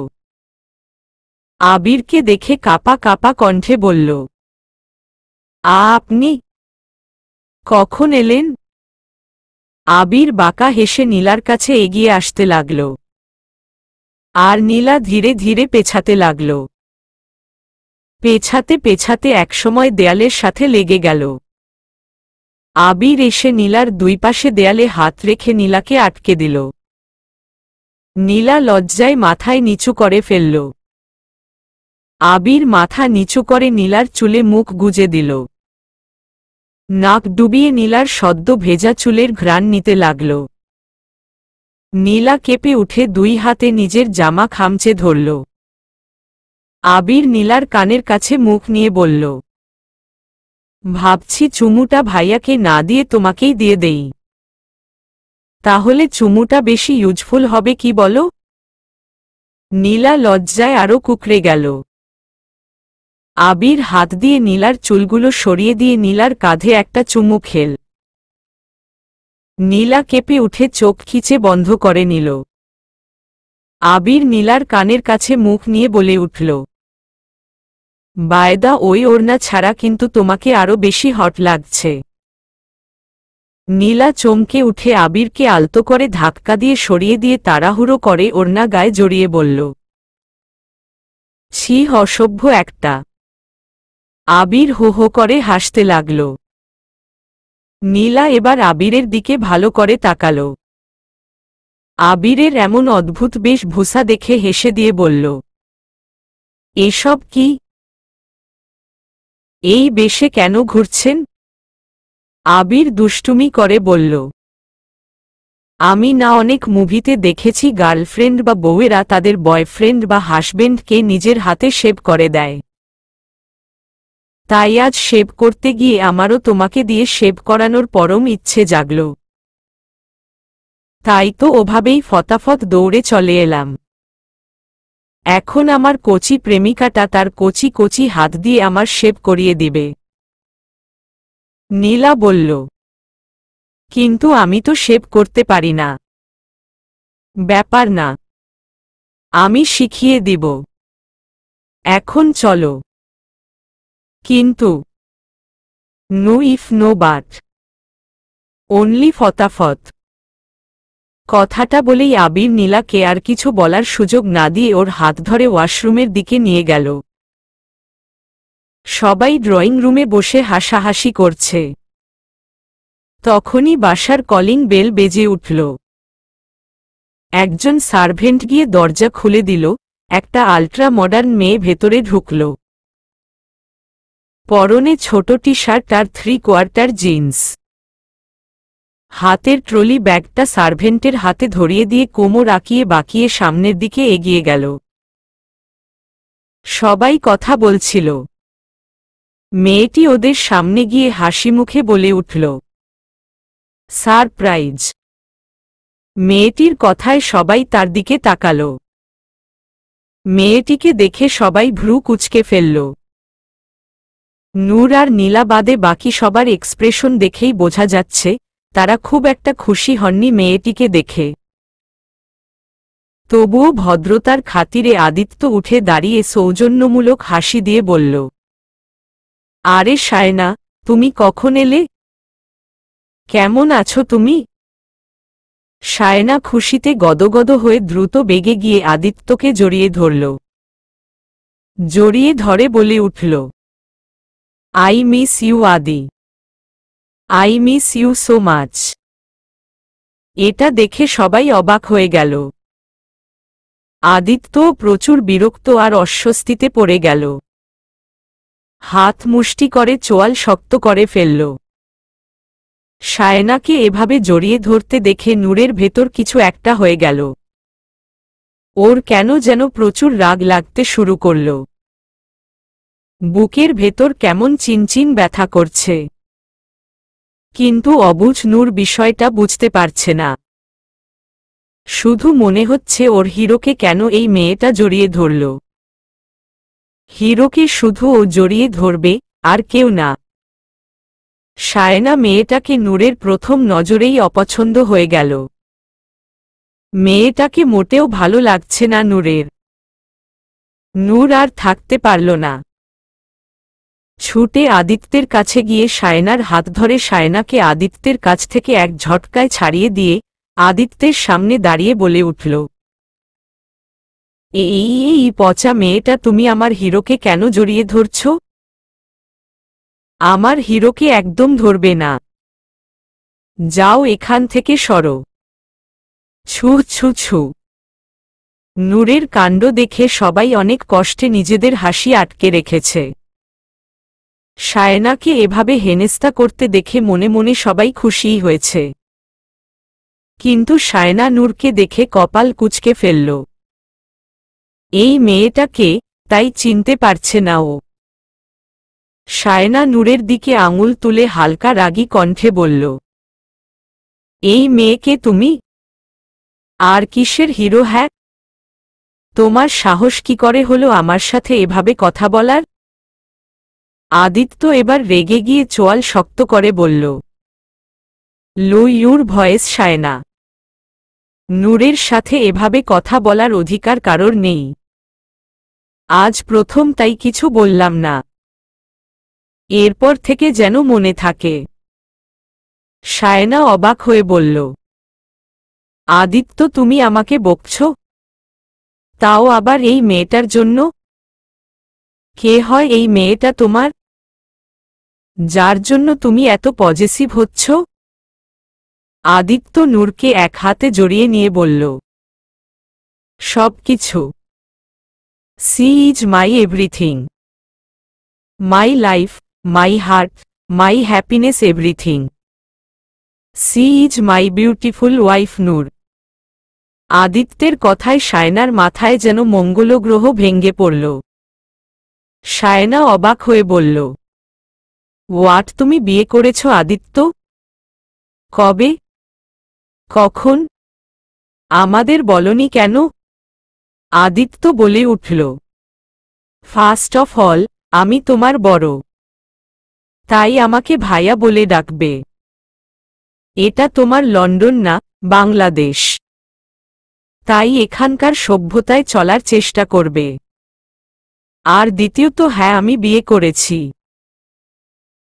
A: আবিরকে দেখে কাপা কাপা কণ্ঠে বলল, আপনি কখন এলেন? আবির বাঁকা হেসে নীলার কাছে এগিয়ে আসতে লাগল। আর নীলা ধীরে ধীরে পেছাতে লাগল। পেছাতে পেছাতে একসময় দেয়ালের সাথে লেগে গেল। আবির এসে নীলার দুই পাশে দেয়ালে হাত রেখে নীলাকে আটকে দিল। নীলা লজ্জায় মাথায় নিচু করে ফেলল। আবির মাথা নিচু করে নীলার চুলে মুখ গুজে দিল। নাক ডুবিয়ে নীলার সদ্য ভেজা চুলের ঘ্রাণ নিতে লাগল। নীলা কেঁপে উঠে দুই হাতে নিজের জামা খামচে ধরল। আবির নীলার কানের কাছে মুখ নিয়ে বলল, ভাবছি চুমুটা ভাইয়াকে না দিয়ে তোমাকেই দিয়ে দেই। তাহলে চুমুটা বেশি ইউজফুল হবে কি বলো? নীলা লজ্জায় আরো কুকড়ে গেল। আবির হাত দিয়ে নীলার চুলগুলো সরিয়ে দিয়ে নীলার কাঁধে একটা চুমু খেল। নীলা কেঁপে উঠে চোখ খিচে বন্ধ করে নিল। আবির নীলার কানের কাছে মুখ নিয়ে বলে উঠল, বায়দা ওই ওড়না ছাড়া কিন্তু তোমাকে আরো বেশি হট লাগছে। নীলা চমকে উঠে আবিরকে আলতো করে ধাক্কা দিয়ে সরিয়ে দিয়ে তাড়াহুড়ো করে ওড়না গায়ে জড়িয়ে বলল, ছি অসভ্য একটা। আবির হো হো করে হাসতে লাগল। নীলা এবার আবিরের দিকে ভালো করে তাকাল। আবিরের এমন অদ্ভুত বেশভূষা দেখে হেসে দিয়ে বলল, এসব কি? এই বেশে কেন ঘুরছেন? আবির দুষ্টুমি করে বলল, আমি না অনেক মুভিতে দেখেছি গার্লফ্রেন্ড বা বউয়েরা তাদের বয়ফ্রেন্ড বা হাজবেন্ডকে নিজের হাতে শেভ করে দেয়। তাই আজ শেভ করতে গিয়ে আমারও তোমাকে দিয়ে শেভ করানোর পরম ইচ্ছে জাগল। তাই তো ওভাবেই ফতাফত দৌড়ে চলে এলাম। এখন আমার কচি প্রেমিকাটা তার কচি কচি হাত দিয়ে আমার শেভ করিয়ে দিবে। নীলা বলল, কিন্তু আমি তো শেভ করতে পারি না। ব্যাপার না, আমি শিখিয়ে দিব। এখন চলো। কিন্তু no if no but, only ফতাফত। কথাটা বলেই আবির নীলাকে আর কিছু বলার সুযোগ না দিয়ে ওর হাত ধরে ওয়াশরুমের দিকে নিয়ে গেল। সবাই ড্রয়িং রুমে বসে হাসাহাসি করছে। তখনই বাসার কলিং বেল বেজে উঠল। একজন সার্ভেন্ট গিয়ে দরজা খুলে দিল। একটা আল্ট্রা মডার্ন মেয়ে ভেতরে ঢুকল। পরনে ছোট টি শার্ট আর 3/4 জিন্স। হাতের ট্রলি ব্যাগটা সার্ভেন্টের হাতে ধরিয়ে দিয়ে কোমর আঁকিয়ে বাঁকিয়ে সামনের দিকে এগিয়ে গেল। সবাই কথা বলছিল। মেয়েটি ওদের সামনে গিয়ে হাসি মুখে বলে উঠল, সারপ্রাইজ। মেয়েটির কথায় সবাই তার দিকে তাকাল। মেয়েটিকে দেখে সবাই ভ্রু কুঁচকে ফেলল। নূর আর নীলা বাদে বাকি সবার এক্সপ্রেশন দেখেই বোঝা যাচ্ছে তারা খুব একটা খুশি হননি মেয়েটিকে দেখে। তবুও ভদ্রতার খাতিরে আদিত্য উঠে দাঁড়িয়ে সৌজন্যমূলক হাসি দিয়ে বলল, আরে সায়না, তুমি কখন এলে? কেমন আছো তুমি? সায়না খুশিতে গদগদ হয়ে দ্রুত বেগে গিয়ে আদিত্যকে জড়িয়ে ধরল। জড়িয়ে ধরে বলে উঠল, I miss you Adi. I miss you so much. এটা দেখে সবাই অবাক হয়ে গেল। আদিত্য প্রচুর বিরক্ত আর অস্বস্তিতে পড়ে গেল। হাত মুষ্টি করে চোয়াল শক্ত করে ফেলল। সায়নাকে এভাবে জড়িয়ে ধরতে দেখে নূরের ভেতর কিছু একটা হয়ে গেল। ওর কেন যেন প্রচুর রাগ লাগতে শুরু করল। বুকের ভেতর কেমন চিনচিন ব্যথা করছে। কিন্তু অবুঝ নূর বিষয়টা বুঝতে পারছে না। শুধু মনে হচ্ছে ওর হিরোকে কেন এই মেয়েটা জড়িয়ে ধরল। হিরোকে শুধু ও জড়িয়ে ধরবে, আর কেউ না। সায়না মেয়েটাকে নূরের প্রথম নজরেই অপছন্দ হয়ে গেল। মেয়েটাকে মোটেও ভালো লাগছে না নূরের। নূর আর থাকতে পারল না। ছুটে আদিত্যের কাছে গিয়ে সায়নার হাত ধরে সায়নাকে আদিত্যের কাছ থেকে এক ঝটকায় ছাড়িয়ে দিয়ে আদিত্যের সামনে দাঁড়িয়ে বলে উঠল, এই পচা মেয়েটা, তুমি আমার হিরোকে কেন জড়িয়ে ধরছ? আমার হিরোকে একদম ধরবে না। যাও এখান থেকে সরো। ছু ছু ছু। নূরের কাণ্ড দেখে সবাই অনেক কষ্টে নিজেদের হাসি আটকে রেখেছে। সায়নাকে এভাবে হেনস্থা করতে দেখে মনে মনে সবাই খুশিই হয়েছে। কিন্তু সায়না নূরকে দেখে কপাল কুঁচকে ফেলল। এই মেয়েটা কে, তাই চিনতে পারছে না ও। সায়না নূরের দিকে আঙুল তুলে হালকা রাগী কণ্ঠে বলল, এই মেয়েকে তুমি? আর কিসের হিরো? হ্যাঁ, তোমার সাহস কি করে হলো আমার সাথে এভাবে কথা বলার? আদিত্য এবার রেগে গিয়ে চোয়াল শক্ত করে বলল, লো ইউর ভয়েস সায়না। নূরের সাথে এভাবে কথা বলার অধিকার কারোর নেই। আজ প্রথম তাই কিছু বললাম না, এরপর থেকে যেন মনে থাকে। সায়না অবাক হয়ে বলল, আদিত্য তুমি আমাকে বকছ? তাও আবার এই মেয়েটার জন্য? কে হয় এই মেয়েটা তোমার, যার জন্য তুমি এত পজেসিভ হচ্ছ? আদিত্য নূরকে এক হাতে জড়িয়ে নিয়ে বলল, সবকিছু। She is my everything, my life, my heart, my happiness, everything. She is my beautiful wife Noor. আদিত্যের কথায় সায়নার মাথায় যেন মঙ্গলগ্রহ ভেঙে পড়ল। সায়না অবাক হয়ে বলল, হোয়াট, তুমি বিয়ে করেছ আদিত্য? কবে? কখন? আমাদের বলনি কেন? আদিত্য বলে উঠল, ফার্স্ট অফ অল, আমি তোমার বড়, তাই আমাকে ভাইয়া বলে ডাকবে। এটা তোমার লন্ডন না, বাংলাদেশ, তাই এখানকার সভ্যতায় চলার চেষ্টা করবে। আর দ্বিতীয়ত, হ্যাঁ আমি বিয়ে করেছি,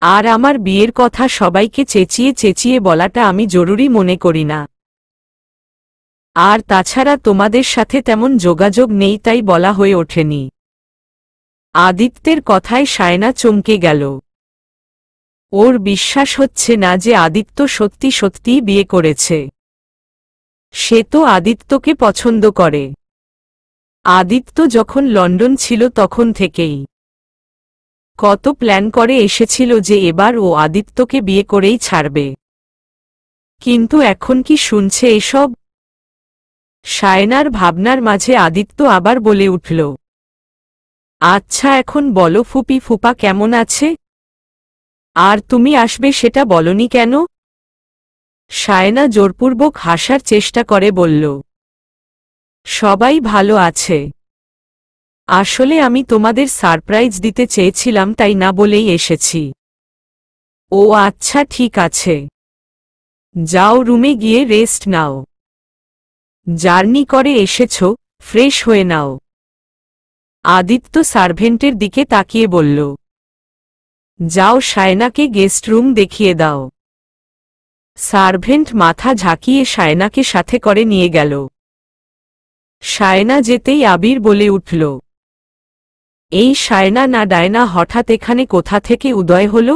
A: আর আমার বিয়ের কথা সবাইকে চেঁচিয়ে চেঁচিয়ে বলাটা আমি জরুরি মনে করি না। আর তাছাড়া তোমাদের সাথে তেমন যোগাযোগ নেই, তাই বলা হয়ে ওঠেনি। আদিত্যের কথায় সায়না চমকে গেল। ওর বিশ্বাস হচ্ছে না যে আদিত্য সত্যি সত্যিই বিয়ে করেছে। সে তো আদিত্যকে পছন্দ করে। আদিত্য যখন লন্ডন ছিল তখন থেকেই কত প্ল্যান করে এসেছিল যে এবার ও আদিত্যকে বিয়ে করেই ছাড়বে। কিন্তু এখন কি শুনছে এসব? সায়নার ভাবনার মাঝে আদিত্য আবার বলে উঠল, আচ্ছা এখন বলো ফুপি ফুপা কেমন আছে? আর তুমি আসবে সেটা বলনি কেন? সায়না জোরপূর্বক হাসার চেষ্টা করে বলল, সবাই ভালো আছে। আসলে আমি তোমাদের সারপ্রাইজ দিতে চেয়েছিলাম, তাই না বলেই এসেছি। ও আচ্ছা ঠিক আছে, যাও রুমে গিয়ে রেস্ট নাও। জার্নি করে এসেছ, ফ্রেশ হয়ে নাও। আদিত্য সার্ভেন্টের দিকে তাকিয়ে বলল, যাও সায়নাকে গেস্ট রুম দেখিয়ে দাও। সার্ভেন্ট মাথা ঝাঁকিয়ে সায়নাকে সাথে করে নিয়ে গেল। সায়না যেতেই আবির বলে উঠল, এই সায়না না ডায়না হঠাৎ এখানে কোথা থেকে উদয় হল?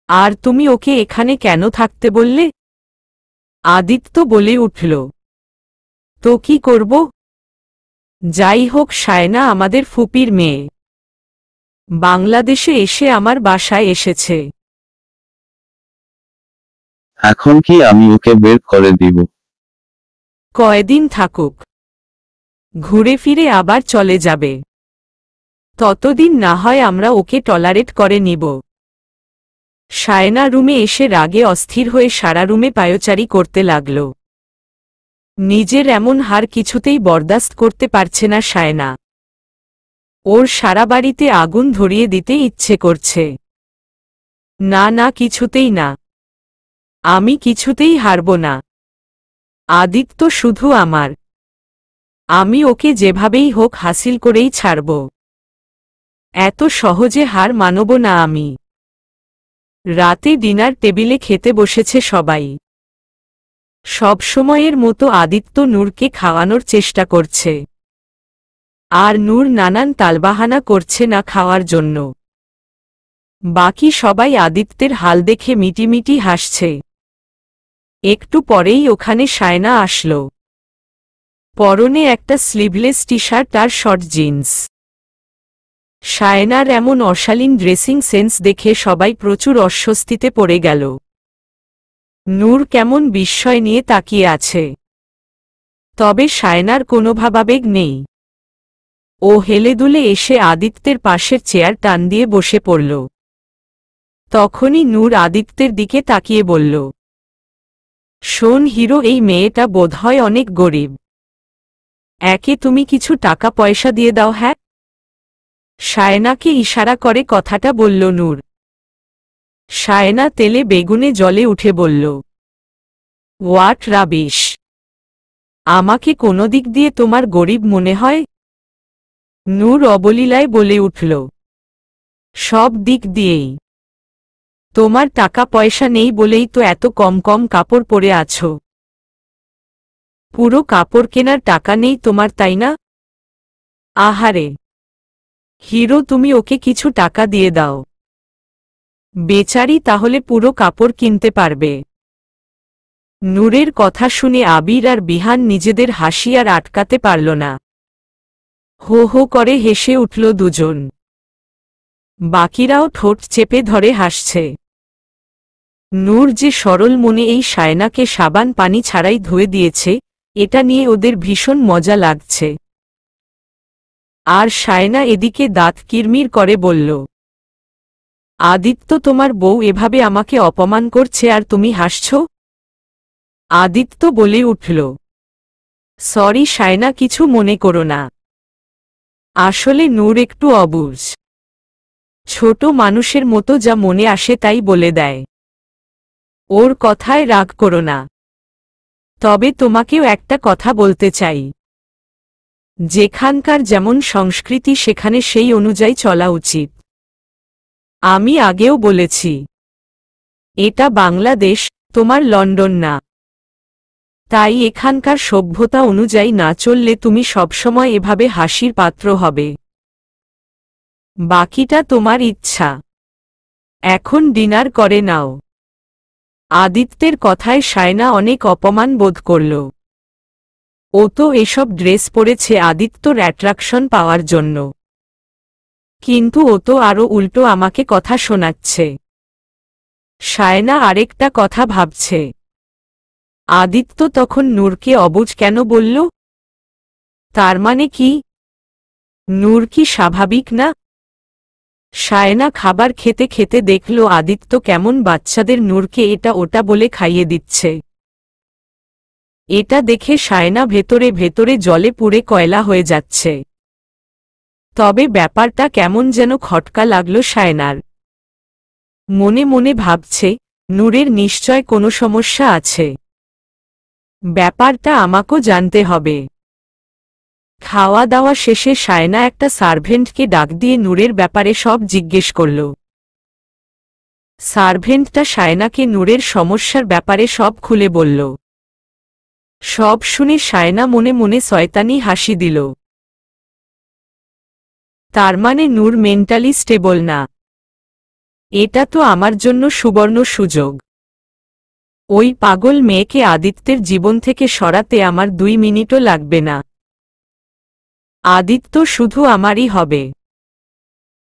A: আর তুমি ওকে এখানে কেন থাকতে বললে? আদিত্য বলে উঠল, তো কি করব? যাই হোক সায়না আমাদের ফুপির মেয়ে, বাংলাদেশে এসে আমার বাসায় এসেছে।
B: এখন কি আমি ওকে বের করে দিব?
A: কয়দিন থাকুক, ঘুরে ফিরে আবার চলে যাবে। ততদিন না হয় আমরা ওকে টলারেট করে নিব। সায়না রুমে এসে রাগে অস্থির হয়ে সারা রুমে পায়চারি করতে লাগল। নিজের এমন হার কিছুতেই বরদাস্ত করতে পারছে না সায়না। ওর সারা বাড়িতে আগুন ধরিয়ে দিতে ইচ্ছে করছে। না না, কিছুতেই না, আমি কিছুতেই হারব না। আদিত্য শুধু আমার, আমি ওকে যেভাবেই হোক হাসিল করেই ছাড়ব। এত সহজে হার মানব না আমি। রাতে ডিনার টেবিলে খেতে বসেছে সবাই। সবসময়ের মতো আদিত্য নূরকে খাওয়ানোর চেষ্টা করছে, আর নূর নানান তালবাহানা করছে না খাওয়ার জন্য। বাকি সবাই আদিত্যের হাল দেখে মিটিমিটি হাসছে। একটু পরেই ওখানে সায়না আসলো। পরনে একটা স্লিভলেস টি শার্ট আর শর্ট জিন্স। সায়নার এমন অশালীন ড্রেসিং সেন্স দেখে সবাই প্রচুর অস্বস্তিতে পড়ে গেল। নূর কেমন বিস্ময় নিয়ে তাকিয়ে আছে। তবে সায়নার কোনো ভাবাবেগ নেই। ও হেলেদুলে এসে আদিত্যের পাশের চেয়ার টান দিয়ে বসে পড়ল। তখনই নূর আদিত্যের দিকে তাকিয়ে বলল, শোন হিরো, এই মেয়েটা বোধহয় অনেক গরিব। একে তুমি কিছু টাকা পয়সা দিয়ে দাও। হ্যাঁ, সায়নাকে ইশারা করে কথাটা বলল নূর। সায়না তেলে বেগুনে জলে উঠে বলল, হোয়াট রাবিশ! আমাকে কোনো দিক দিয়ে তোমার গরিব মনে হয়? নূর অবলীলায় বলে উঠল, সব দিক দিয়েই। তোমার টাকা পয়সা নেই বলেই তো এত কম কম কাপড় পরে আছো। পুরো কাপড় কেনার টাকা নেই তোমার, তাই না? আহারে হিরো, তুমি ওকে কিছু টাকা দিয়ে দাও। বেচারি তাহলে পুরো কাপড় কিনতে পারবে। নূরের কথা শুনে আবির আর বিহান নিজেদের হাসি আর আটকাতে পারল না। হো হো করে হেসে উঠল দুজন। বাকিরাও ঠোঁট চেপে ধরে হাসছে। নূর যে সরল মনে এই সায়নাকে সাবান পানি ছাড়াই ধুয়ে দিয়েছে, এটা নিয়ে ওদের ভীষণ মজা লাগছে। আর সায়না এদিকে দাঁত কিরমির করে বলল, আদিত্য, তোমার বউ এভাবে আমাকে অপমান করছে আর তুমি হাসছ? আদিত্য বলে উঠল, সরি সায়না, কিছু মনে করো না। আসলে নূর একটু অবুঝ। ছোট মানুষের মতো যা মনে আসে তাই বলে দেয়। ওর কথায় রাগ করো না। তবে তোমাকেও একটা কথা বলতে চাই। যেখানকার যেমন সংস্কৃতি সেখানে সেই অনুযায়ী চলা উচিত। আমি আগেও বলেছি, এটা বাংলাদেশ, তোমার লন্ডন না। তাই এখানকার সভ্যতা অনুযায়ী না চললে তুমি সবসময় এভাবে হাসির পাত্র হবে। বাকিটা তোমার ইচ্ছা। এখন ডিনার করে নাও। আদিত্যের কথায় সায়না অনেক অপমান বোধ করল। ও তো এসব ড্রেস পরেছে আদিত্যর অ্যাট্রাকশন পাওয়ার জন্য। কিন্তু ও তো আরও উল্টো আমাকে কথা শোনাচ্ছে। সায়না আরেকটা কথা ভাবছে, আদিত্য তখন নূরকে অবুঝ কেন বলল? তার মানে কি? নূর কি স্বাভাবিক না? সায়না খাবার খেতে খেতে দেখল আদিত্য কেমন বাচ্চাদের নূরকে এটা ওটা বলে খাইয়ে দিচ্ছে। এটা দেখে সায়না ভেতরে ভেতরে জ্বলে পুড়ে কয়লা হয়ে যাচ্ছে। তবে ব্যাপারটা কেমন যেন খটকা লাগল সায়নার। মনে মনে ভাবছে, নূরের নিশ্চয় কোনো সমস্যা আছে। ব্যাপারটা আমাকেও জানতে হবে। খাওয়া দাওয়া শেষে সায়না একটা সার্ভেন্টকে ডাক দিয়ে নূরের ব্যাপারে সব জিজ্ঞেস করল। সার্ভেন্টটা সায়নাকে নূরের সমস্যার ব্যাপারে সব খুলে বলল। সব শুনে সায়না মনে মনে শয়তানি হাসি দিল। তার মানে নূর মেন্টালি স্টেবল না। এটা তো আমার জন্য সুবর্ণ সুযোগ। ওই পাগল মেয়েকে আদিত্যের জীবন থেকে সরাতে আমার 2 মিনিটও লাগবে না। আদিত্য শুধু আমারই হবে।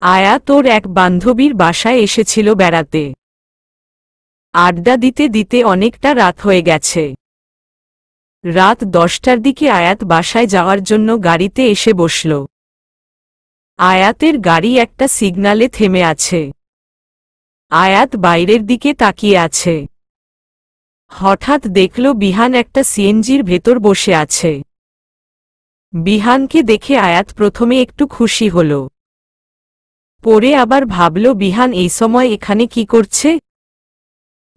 A: আয়া তোর এক বান্ধবীর বাসায় এসেছিল বেড়াতে। আড্ডা দিতে দিতে অনেকটা রাত হয়ে গেছে। রাত 10টার দিকে আয়াত বাসায় যাওয়ার জন্য গাড়িতে এসে বসল। আয়াতের গাড়ি একটা সিগন্যালে থেমে আছে। আয়াত বাইরের দিকে তাকিয়ে আছে। হঠাৎ দেখল বিহান একটা সিএনজির ভেতর বসে আছে। বিহানকে দেখে আয়াত প্রথমে একটু খুশি হল। পরে আবার ভাবল বিহান এই সময় এখানে কি করছে?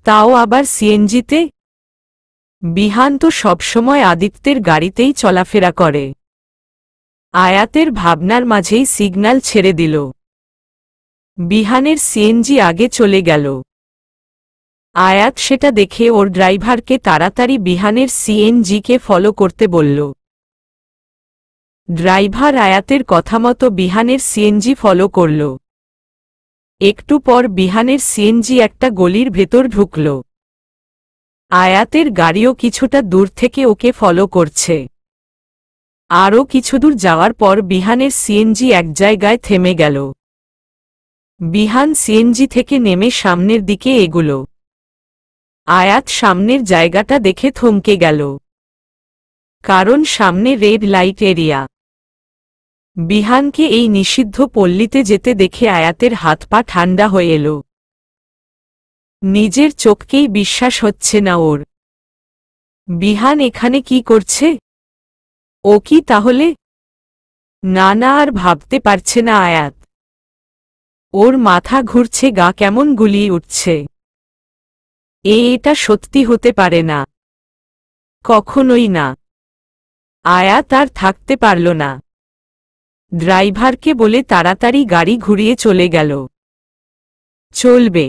A: তাও আবার সিএনজিতে। বিহান তো সবসময় আদিত্যের গাড়িতেই চলাফেরা করে। আয়াতের ভাবনার মাঝেই সিগন্যাল ছেড়ে দিল। বিহানের সিএনজি আগে চলে গেল। আয়াত সেটা দেখে ওর ড্রাইভারকে তাড়াতাড়ি বিহানের সিএনজিকে ফলো করতে বলল। ড্রাইভার আয়াতের কথামতো বিহানের সিএনজি ফলো করল। একটু পর বিহানের সিএনজি একটা গলির ভেতর ঢুকল। আয়াতের গাড়িও কিছুটা দূর থেকে ওকে ফলো করছে। আরও কিছু দূর যাওয়ার পর বিহানের সিএনজি এক জায়গায় থেমে গেল। বিহান সিএনজি থেকে নেমে সামনের দিকে এগুলো। আয়াত সামনের জায়গাটা দেখে থমকে গেল, কারণ সামনে রেড লাইট এরিয়া। বিহানকে এই নিষিদ্ধ পল্লীতে যেতে দেখে আয়াতের হাত পা ঠান্ডা হয়ে এলো। নিজের চোখকেই বিশ্বাস হচ্ছে না ওর। বিহান এখানে কি করছে? ও কি তাহলে? না না, আর ভাবতে পারছে না আয়াত। ওর মাথা ঘুরছে, গা কেমন গুলিয়ে উঠছে। এটা সত্যি হতে পারে না, কখনোই না। আয়াত আর থাকতে পারল না। ড্রাইভারকে বলে তাড়াতাড়ি গাড়ি ঘুরিয়ে চলে গেল। চলবে।